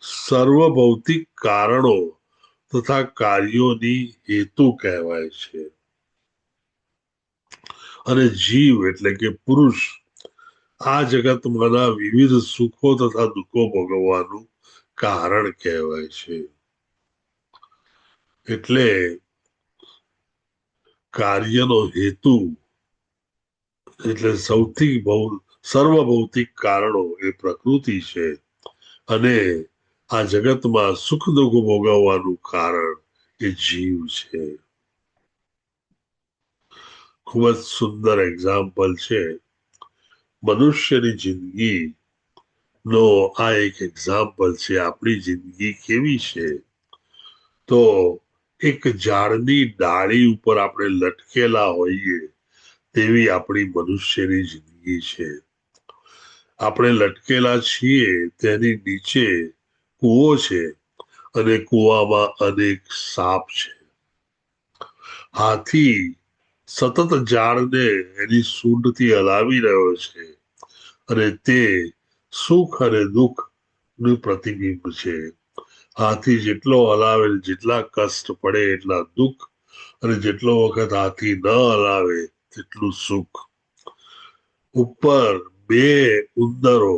સર્વ ભૌતિક કારણો તથા કાર્યોની હેતુ કહેવાય છે અને જીવ એટલે કે પુરુષ આ જગતમાંના વિવિધ સુખો તથા દુઃખો ભોગવવાનું કારણ કહેવાય છે. એટલે કાર્યનો હેતુ એટલે સર્વ ભૌતિક કારણો એ પ્રકૃતિ છે અને આ જગતમાં સુખ દુઃખ ભોગવવાનું કારણ એ જીવ છે. ખૂબ જ સુંદર એક્ઝામ્પલ છે. મનુષ્યની જિંદગી નો આ એક એક્ઝામ્પલ છે. આપણી જિંદગી કેવી છે? તો એક ઝાડની ડાળી ઉપર આપણે લટકેલા હોઈએ તેવી આપણી મનુષ્યની જિંદગી છે. આપણે લટકેલા છીએ, તેની નીચે કૂવો છે અને કૂવામાં અનેક સાપ છે. હાથી સતત ઝાડને એની સૂંઢથી હલાવી રહ્યો છે અને તે સુખ અને દુઃખ નું પ્રતિબિંબ છે. હાથી જેટલો હલાવે, જેટલા કષ્ટ પડે એટલા દુઃખ, અને જેટલો વખત હાથી ન હલાવે તેટલું સુખ. ઉપર બે ઉંદરો,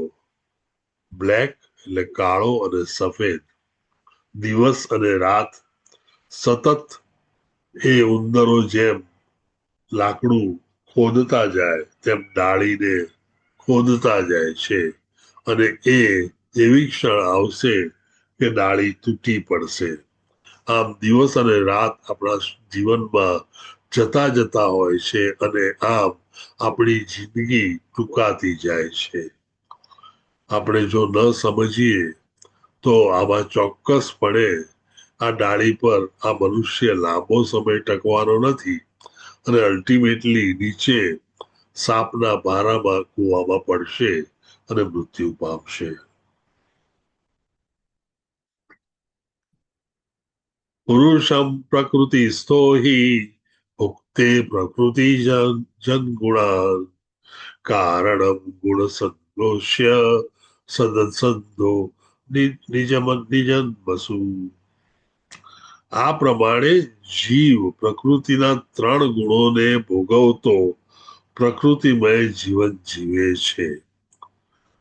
બ્લેક એટલે કાળો અને સફેદ, દિવસ અને રાત સતત એ ઉંદરો જેમ લાકડું ખોદતા જાય તેમ ડાળીને ખોદતા જાય છે અને એવી ક્ષણ આવશે કે ડાળી તૂટી પડશે. આમ દિવસ અને રાત આપણા જીવનમાં જતા જતા હોય છે અને આમ આપણી જિંદગી ટૂંકાતી જાય છે. આપણે જો ન સમજીએ તો આમાં ચોક્કસપણે આ ડાળી પર આ મનુષ્ય લાંબો સમય ટકવાનો નથી અને અલ્ટિમેટલી નીચે સાપના ભારામાં કૂવામાં પડશે અને મૃત્યુ પામશે. પુરુષમ પ્રકૃતિ સ્થોહિ ભુક્તે પ્રકૃતિ જનગુણા કારણમ ગુણ સંતોષ્ય સદસંતો નિજન્મસુ. આ પ્રમાણે જીવ પ્રકૃતિના 3 ગુણોને ભોગવતો પ્રકૃતિમય જીવન જીવે છે.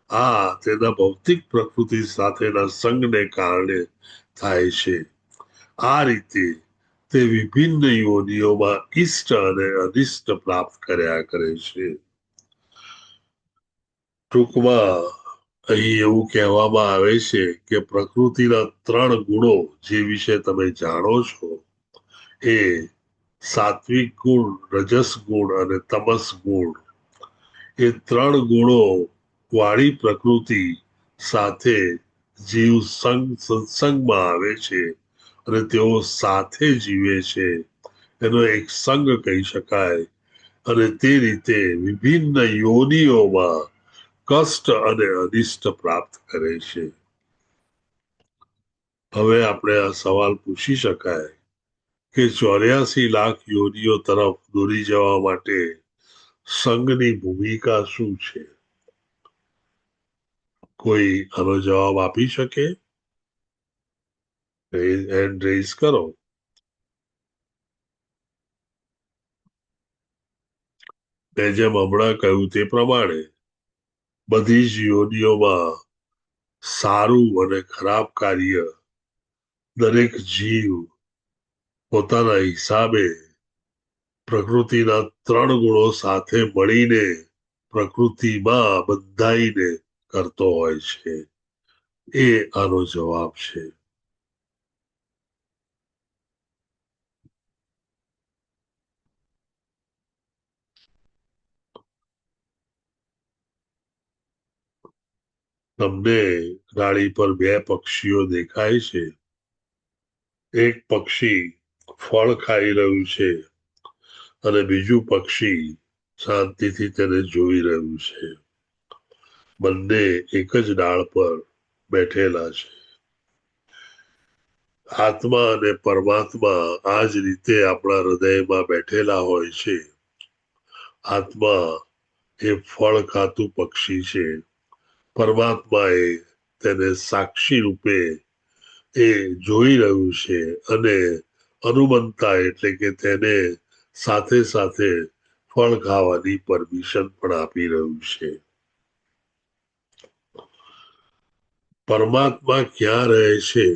આ તેના ભૌતિક પ્રકૃતિ સાથેના સંગને કારણે થાય છે. આ રીતે તે વિભિન્ન યોનિઓમાં ઇષ્ટ અને અનિષ્ટ પ્રાપ્ત કર્યા કરે છે. ટૂંકમાં અહીં એવું કહેવામાં આવે છે કે પ્રકૃતિના 3 ગુણો જે વિશે તમે જાણો છો એ સાત્વિક ગુણ, રજસ ગુણ અને તમસ ગુણ. એ 3 ગુણો વાળી પ્રકૃતિ સાથે જીવ સત્સંગમાં આવે છે અને તેઓ સાથે જીવે છે. એનો એક સંગ કહી શકાય. અને તે રીતે વિભિન્ન યોનિઓમાં કષ્ટ અને અનિષ્ટ પ્રાપ્ત કરે છે. હવે આપણે આ સવાલ પૂછી શકાય કે 84 લાખ યોનિઓ તરફ દોરી જવા માટે સંઘની ભૂમિકા શું છે? કોઈ આનો જવાબ આપી શકે? હેન્ડ રેઝ કરો. મેં જેમ હમણાં કહ્યું તે પ્રમાણે બધી જ યોનિઓમાં સારું અને ખરાબ કાર્ય દરેક જીવ પોતાના હિસાબે પ્રકૃતિના 3 ગુણો સાથે મળીને પ્રકૃતિમાં બંધાઈને કરતો હોય છે. એ આનો જવાબ છે. તમને ડાળી પર 2 પક્ષીઓ દેખાય છે. એક પક્ષી ફળ ખાઈ રહ્યું છે અને બીજું પક્ષી શાંતિથી તેને જોઈ રહ્યું છે. બંને એક જ ડાળ પર બેઠેલા છે. આત્મા અને પરમાત્મા આ જ રીતે આપણા હૃદયમાં બેઠેલા હોય છે. આત્મા એ ફળ ખાતું પક્ષી છે. પરમાત્મા એ તેને સાક્ષી રૂપે એ જોઈ રહ્યું છે અને અનુમંતા એટલે કે તેને સાથે સાથે ફળ ખાવાની પરમિશન પણ આપી રહ્યું છે. પરમાત્મા ક્યાં રહે છે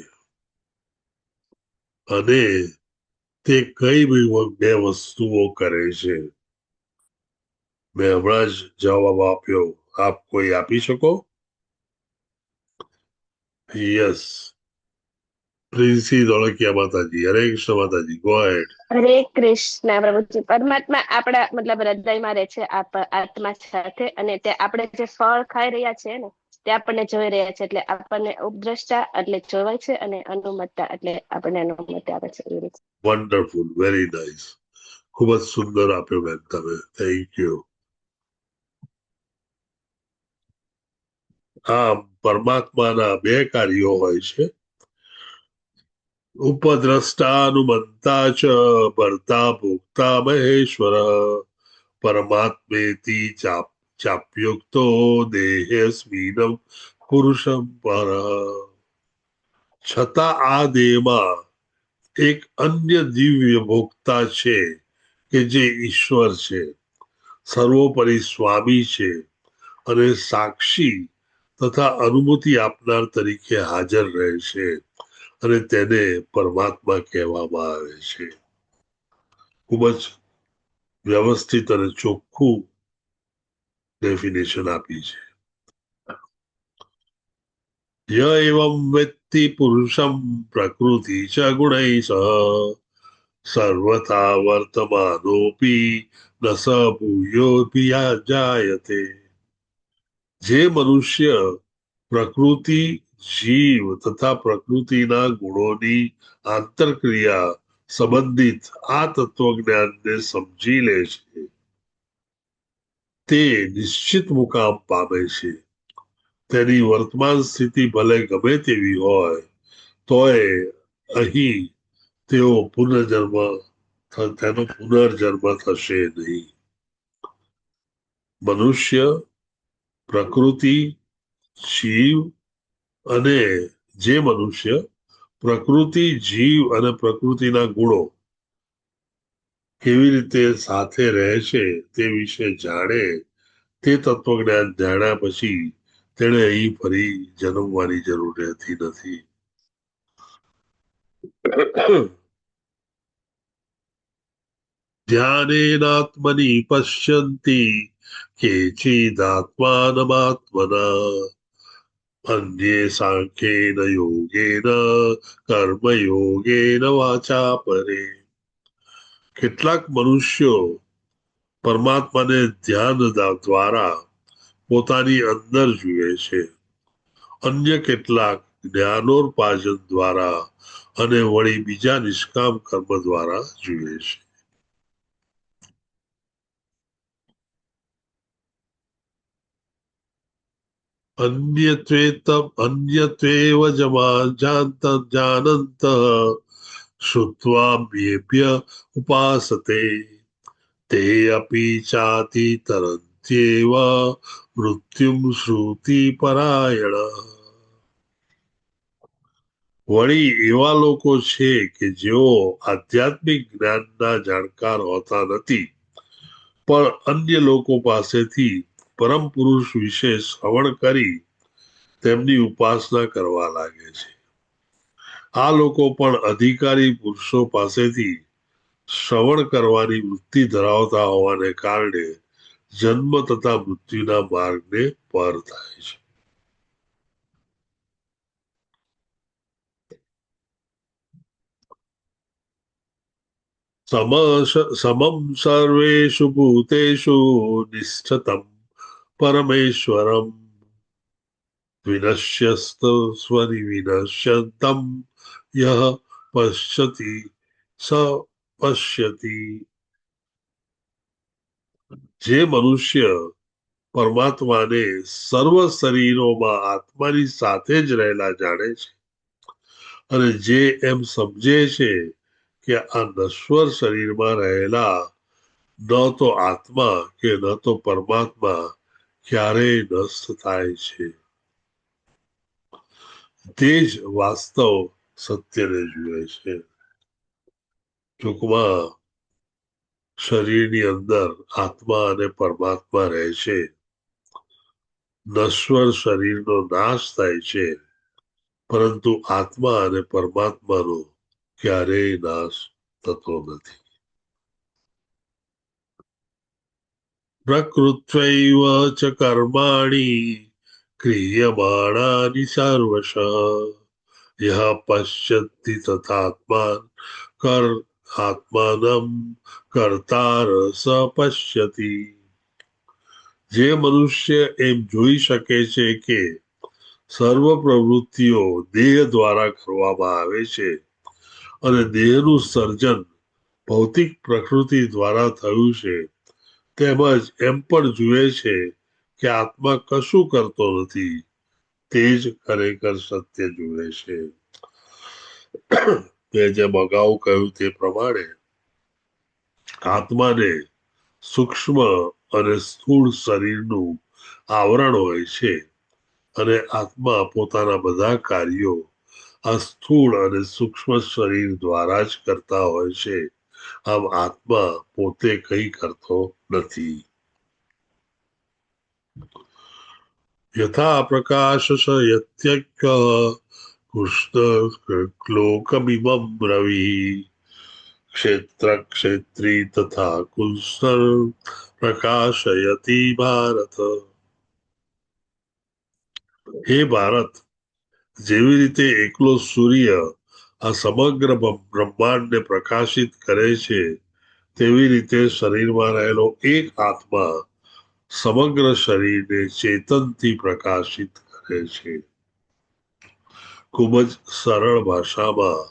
અને તે કઈ 2 વસ્તુઓ કરે છે? મેં હમણાં જ જવાબ આપ્યો. આપ કોઈ આપી શકો? યસ, પ્રિન્સી ધોળકિયા માતાજી, હરે કૃષ્ણ માતાજી, ગો હેડ. હરે કૃષ્ણ પ્રભુજી. પરમાત્મા આપણા મતલબ હૃદયમાં રહે છે આત્મા સાથે, અને તે આપણે જે ફળ ખાઈ રહ્યા છે ને તે આપણને જોઈ રહ્યા છે, એટલે આપણને ઉપદ્રષ્ટા એટલે જોવાય છે, અને અનુમતા એટલે આપણને અનુમતિ આપે છે એ રીતે. Wonderful, very nice. ખૂબ જ સુંદર આપ્યો બેન તમે, થેન્ક યુ. આમ પરમાત્માના બે કાર્યો હોય છે, ઉપદ્રષ્ટાનુમંતા ચ ભર્તા ભોક્તા મહેશ્વર પરમાત્મેતિ ચાપ્યુક્તો દેહેસ્મિનમ પુરુષમ પર. છતાં આ દેહમાં એક અન્ય દિવ્ય ભોક્તા છે કે જે ઈશ્વર છે, સર્વોપરી સ્વામી છે અને સાક્ષી તથા અનુભૂતિ આપનાર તરીકે હાજર રહે છે, અને તેને પરમાત્મા કહેવામાં આવે છે. ખૂબ જ વ્યવસ્થિત અને ચોખ્ખું ડેફિનેશન આપી છે. ય એવં વ્યક્તિ પુરુષમ પ્રકૃતિ ચ ગુણૈ સહ સર્વથા વર્તમાનોપી ન સ ભૂયોપી જાયતે. જે મનુષ્ય પ્રકૃતિ, જીવ તથા પ્રકૃતિના ગુણોની આંતરક્રિયા સંબંધિત આ તત્વજ્ઞાનને સમજી લે છે, તે નિશ્ચિત મુકામ પામે છે. તેની વર્તમાન સ્થિતિ ભલે ગમે તેવી હોય તોય અહીં તેનો પુનર્જન્મ થશે નહીં. મનુષ્ય, પ્રકૃતિ, જીવ અને જે મનુષ્ય પ્રકૃતિ, જીવ અને પ્રકૃતિના ગુણો કેવી રીતે સાથે રહે છે તે વિશે જાણે, તે તત્વજ્ઞાન જાણ્યા પછી તેને અહીં ફરી જન્મવાની જરૂર રહેતી નથી. ધ્યાનેનાત્મનિ પશ્યન્તિ કેચિદાત્માનમાત્મના અન્યે સાંખ્યેન યોગેન કર્મયોગેન વાચા પરે. કેટલાક મનુષ્યો પરમાત્માને ધ્યાન દ્વારા પોતાની અંદર જુએ છે, અન્ય કેટલાક જ્ઞાનોપાર્જન દ્વારા અને વળી બીજા નિષ્કામ કર્મ દ્વારા જુએ છે. અન્યત્વેવ જાનંત શ્રુત્વાભ્યેભ્ય ઉપાસતે તે અપી ચાતિ તરંત્યેવ મૃત્યુમ શ્રુતિ પરાયણ. વળી એવા લોકો છે કે જેઓ આધ્યાત્મિક જ્ઞાનના જાણકાર હોતા નથી, પણ અન્ય લોકો પાસેથી પરમ પુરુષ વિશે શ્રવણ કરી તેમની ઉપાસના કરવા લાગે છે. આ લોકો પણ અધિકારી પુરુષો પાસેથી શ્રવણ કરવાની વૃત્તિ ધરાવતા હોવાને કારણે જન્મ તથા મૃત્યુના માર્ગને પાર થાય છે. સમમ સર્વેષુ ભૂતેષુ નિષ્ઠતમ પરમેશ્વરમ વિનશ્યસ્ત સ્વનિવિનશ્યંતમ યહ પશ્યતિ સ પશ્યતિ. જે મનુષ્ય પરમાત્માને સર્વ શરીરોમાં આત્માની સાથે જ રહેલા જાણે છે, અને જે એમ સમજે છે કે આ નશ્વર શરીરમાં રહેલા ન તો આત્મા કે ન તો પરમાત્મા ક્યારેય નષ્ટ થાય છે, તે જ વાસ્તવ સત્યને જુએ છે. ટૂંકમાં શરીરની અંદર આત્મા અને પરમાત્મા રહે છે, નશ્વર શરીરનો નાશ થાય છે, પરંતુ આત્મા અને પરમાત્માનો ક્યારેય નાશ થતો નથી. પ્રકૃત્વૈવ ચ કર્માણિ ક્રિયમાણાનિ સર્વશ यह पश्यति तथात्मान कर आत्मानम कर्तार स पश्यति। જે મનુષ્ય એમ જોઈ શકે છે કે સર્વ પ્રવૃત્તિઓ દેહ દ્વારા કરવામાં આવે છે અને દેહનું સર્જન ભૌતિક પ્રકૃતિ દ્વારા થયું છે, તેમજ એમ પણ જુએ છે કે આત્મા કશું કરતો નથી, તે જ ખરેખર સત્ય જુએ છે. મેં જેમ અગાઉ કહ્યું તે પ્રમાણે આત્માને સૂક્ષ્મ અને સ્થૂળ શરીરનું આવરણ હોય છે અને આત્મા પોતાના બધા કાર્યો આ સ્થૂળ અને સૂક્ષ્મ શરીર દ્વારા જ કરતા હોય છે. આમ આત્મા પોતે કંઈ કરતો નથી. યથા પ્રકાશ યત્યક્ય કૃષ્ણલોકમિમં રવિ ક્ષેત્ર ક્ષેત્રી તથા કુંસર પ્રકાશયતિ ભારત. હે ભારત, જેવી રીતે એકલો સૂર્ય આ સમગ્ર બ્રહ્માંડને પ્રકાશિત કરે છે, તેવી રીતે શરીરમાં રહેલો એક આત્મા સમગ્ર શરીરને ચેતનથી પ્રકાશિત કરે છે. ખૂબ જ સરળ ભાષામાં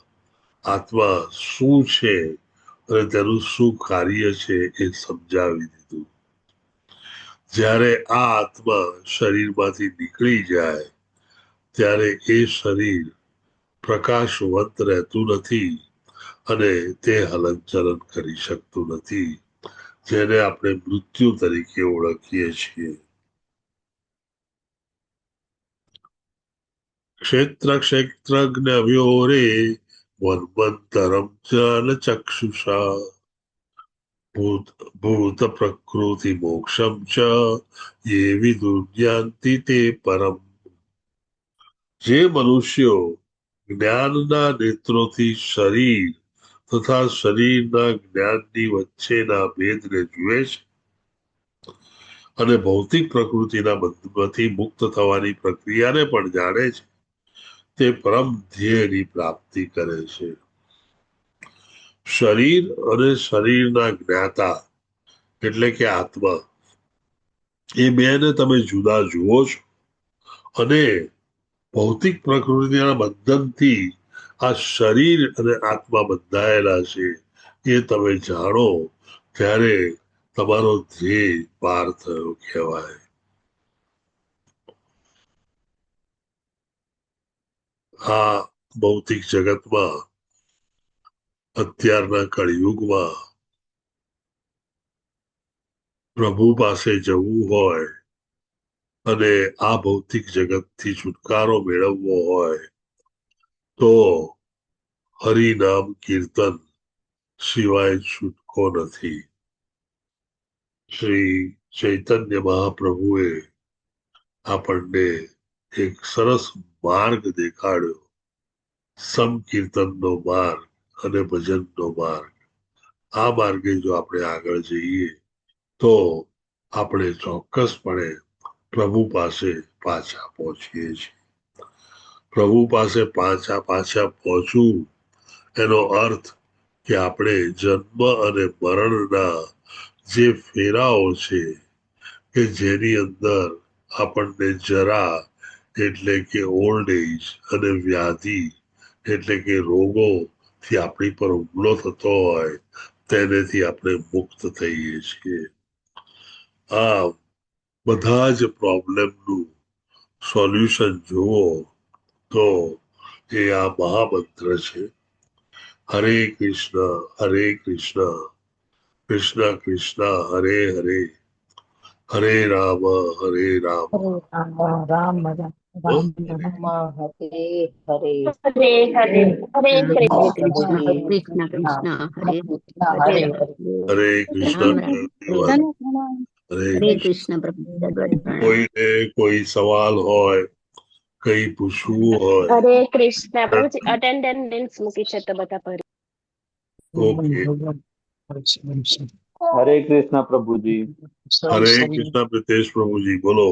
આત્મા શું છે અને તેનું શું કાર્ય છે એ સમજાવી દીધું. જ્યારે આ આત્મા શરીરમાંથી નીકળી જાય ત્યારે એ શરીર પ્રકાશવંત રહેતું નથી અને તે હલનચલન કરી શકતું નથી, જેને આપણે મૃત્યુ તરીકે ઓળખીએ છીએ. ક્ષેત્ર ક્ષેત્રજ્ઞવ્યોરે વન્વંતરમ જન ચક્ષુષા ભૂત પ્રકૃતિ મોક્ષમ ચ યે વિદુર્યાન્તિ તે પરમ. જે મનુષ્યો જ્ઞાનના નેત્રોથી શરીર તથા શરીરના જ્ઞાનની વચ્ચેના ભેદને જુએ છે અને ભૌતિક પ્રકૃતિના બંધનમાંથી મુક્ત થવાની પ્રક્રિયાને પણ જાણે છે, તે પરમ ધ્યેયની પ્રાપ્તિ કરે છે. શરીર અને શરીરના જ્ઞાતા એટલે કે આત્મા, એ બેને તમે જુદા જુઓ છો અને ભૌતિક પ્રકૃતિના બંધનથી આ શરીર અને આત્મા બંધાયેલા છે એ તમે જાણો ત્યારે તમારો ધ્યેય પાર થયો કહેવાય. આ ભૌતિક જગતમાં અત્યારના કળિયુગમાં પ્રભુ પાસે જવું હોય અને આ ભૌતિક જગતથી છુટકારો મેળવવો હોય તો હરિનામ કીર્તન સિવાય છૂટકો નથી. શ્રી ચૈતન્ય મહાપ્રભુએ આપણને એક સરસ માર્ગ દેખાડ્યો, સંકીર્તનનો માર્ગ અને ભજનનો માર્ગ. આ માર્ગે જો આપણે આગળ જઈએ તો આપણે ચોક્કસપણે પ્રભુ પાસે પાછા પહોંચીએ છીએ. પ્રભુ પાસે પાછા પહોંચવું એનો અર્થ કે આપણે જન્મ અને મરણના જે ફેરાઓ છે કે જેની અંદર આપણને જરા એટલે કે ઓલ્ડ એજ અને વ્યાધિ એટલે કે રોગોથી આપણી પર હુમલો થતો હોય તેનેથી આપણે મુક્ત થઈએ છીએ. આ બધા જ પ્રોબ્લેમનું સોલ્યુશન જુઓ તો એ આ મહામંત્ર છે, હરે કૃષ્ણ કૃષ્ણ કૃષ્ણ હરે હરે, હરે રામ હરે રામ રામ રામ રામ રામ હરે હરે હરે હરે હરે હરે કૃષ્ણ. કૃષ્ણ કૃષ્ણ હરે હરે હરે કૃષ્ણ. રામ રામ હરે હરે કૃષ્ણ પ્રભુ દંડવત પ્રણામ. કોઈને કોઈ સવાલ હોય, કઈ પૂછવું હોય, હરે કૃષ્ણ પ્રભુજી અટેન્ડન્સ મૂકી છે તો બધા ભરી. ઓકે. હરે કૃષ્ણ પ્રભુજી. હરે કૃષ્ણ પ્રિતેશ પ્રભુજી બોલો.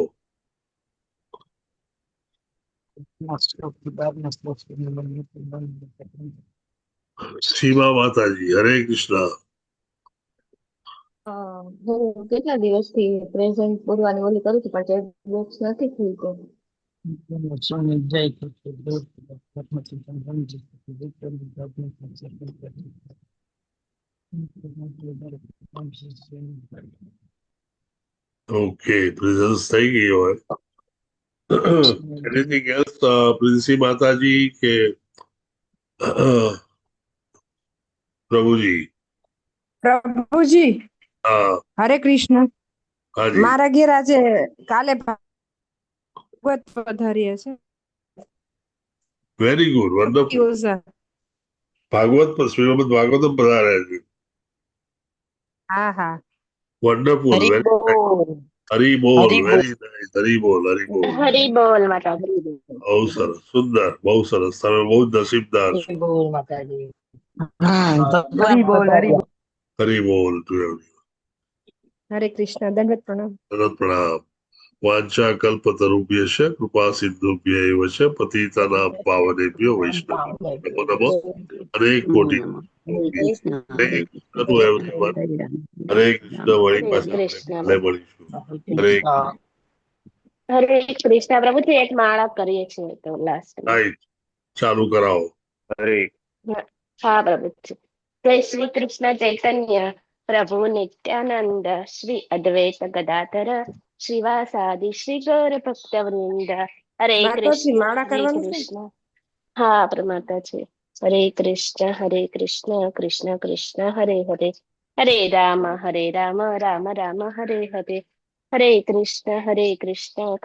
સીમા માતાજી, હરે કૃષ્ણ. હું કેટલા દિવસથી પ્રેઝન્ટ બોલવાની ઓલી કરું છું પણ ચેટ બોક્સ નથી ખુલતો. ઓકે, પ્રેઝન્સ થઈ ગઈ હોય. એનીથિંગ એલ્સ પ્રિન્સી માતાજી કે પ્રભુજી? પ્રભુજી હા, હરે કૃષ્ણ. હાજી. મારા ઘેર આજે કાલે ભાગવત પધાર્યા છે. Very good, wonderful. Ojha. Bhagwat પર શ્રીમદ ભાગવતમ પધાર્યા છે. હા હા. Wonderful, Hari very nice. બોલ. હરી બોલ, હરી બોલ. Very nice. હરી બોલ, હરી બોલ. હરી બોલ માતાજી. બહુ સરસ, સુંદર, બહુ સરસ. તમે બહુ જ નસીબદાર છો. હરી બોલ માતાજી. હરી બોલ હરી બોલ. હરી બોલ to everyone. હરે કૃષ્ણ. દંડવત પ્રણામ. દંડવત પ્રણામ. વાંચા કલ્પતરુભ્યશ્ચ કૃપા સિંધુભ્ય એવ ચ પતિતાનાં પાવનેભ્યો વૈષ્ણવેભ્યો નમો નમઃ. અનેક કોટી હરે કૃષ્ણ. હરે કૃષ્ણ everyone. હરે કૃષ્ણ. વળી હરે પાછા કૃષ્ણ. કાલે મળીશું. હરે હરે કૃષ્ણ પ્રભુજી. એક માળા કરીએ છીએ તો લાસ્ટ. રાઈટ, ચાલુ કરાવો. હરે હા પ્રભુજી. જય શ્રી કૃષ્ણ ચૈતન્ય પ્રભુ નિત્યાનંદ શ્રી અદ્વૈત ગદાધર શ્રીવાસાદિ શ્રી ગૌર ભક્તવૃંદ. હરે માતાજી કૃષ્ણ માળા હરે કરવાનું છે. કૃષ્ણ. હા પ્રમાતા છે. હરે કૃષ્ણ કૃષ્ણ કૃષ્ણ હરે હરે. હરે રામ રામ રામ હરે હરે. હરે કૃષ્ણ કૃષ્ણ